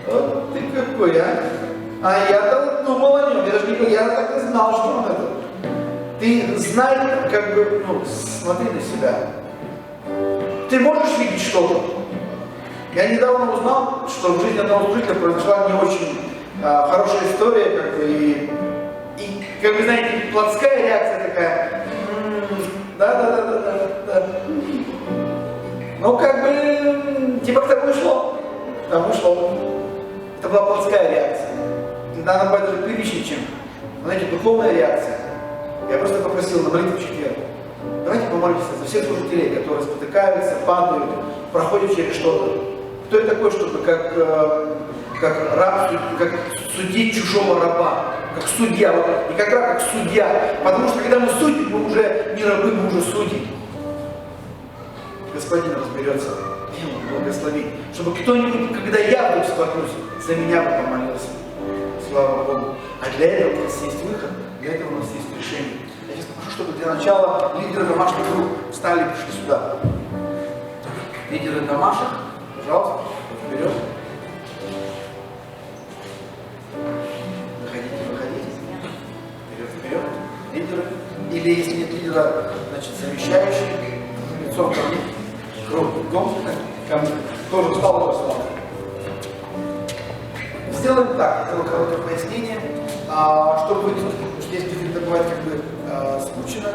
Вот ты какой, а? А я-то думал о нем, я так и знал, что он это. Ты знай, как бы, смотри на себя. Ты можешь видеть что-то? Я недавно узнал, что в жизни одного служителя произошла не очень хорошая история, как бы, и как вы знаете, плотская реакция такая. Да. Ну, как бы, типа к тому шло. К тому шло. Это была плотская реакция. Иногда она бывает даже приличнее, чем, знаете, духовная реакция. Я просто попросил на молитву в четверг. Давайте помолимся за всех служителей, которые спотыкаются, падают, проходят через что-то. Кто это такой, чтобы как раб, как судить чужого раба, как судья, вот, не как раб, как судья. Потому что когда мы судим, мы уже не рабы, мы уже судьи. Господин разберется, Ему благословить, чтобы кто-нибудь, когда я вдруг споткнусь, за меня бы помолился. Слава Богу. А для этого у нас есть выход, для этого у нас есть решение. Я сейчас попрошу, чтобы для начала лидеры домашних групп встали и пришли сюда. Лидеры домашних, пожалуйста, вперед. Выходите. Вперед. Лидеры. Или если нет лидера, значит, совещающий, лицом ко мне. кругом, тоже устал, устал. Сделаем так, сделаю короткое пояснение, чтобы вы, потому что здесь это бывает как бы скучно.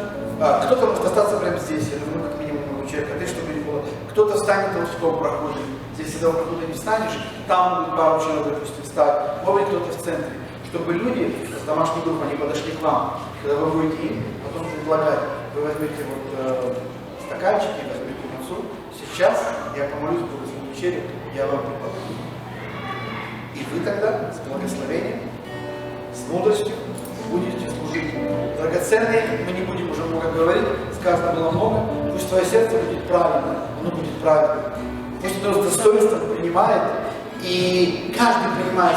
Кто-то может остаться прямо здесь, я думаю, как минимум человека, чтобы не было. Кто-то встанет вот в том проходе. Здесь, если в проходе не встанешь, там будет пару человек, допустим, встать. Может быть, кто-то в центре. Чтобы люди с домашней группы, они подошли к вам, когда вы будете им потом предлагать, вы возьмете вот стаканчики, возьмете мацу. Сейчас я помолюсь, буду за вечерю, я вам предлагаю. И вы тогда с благословением, с мудростью будете служить. Драгоценные, мы не будем уже много говорить, сказано было много, пусть твое сердце будет правильно, оно будет правильно. Пусть оно с достоинством принимает, и каждый принимает.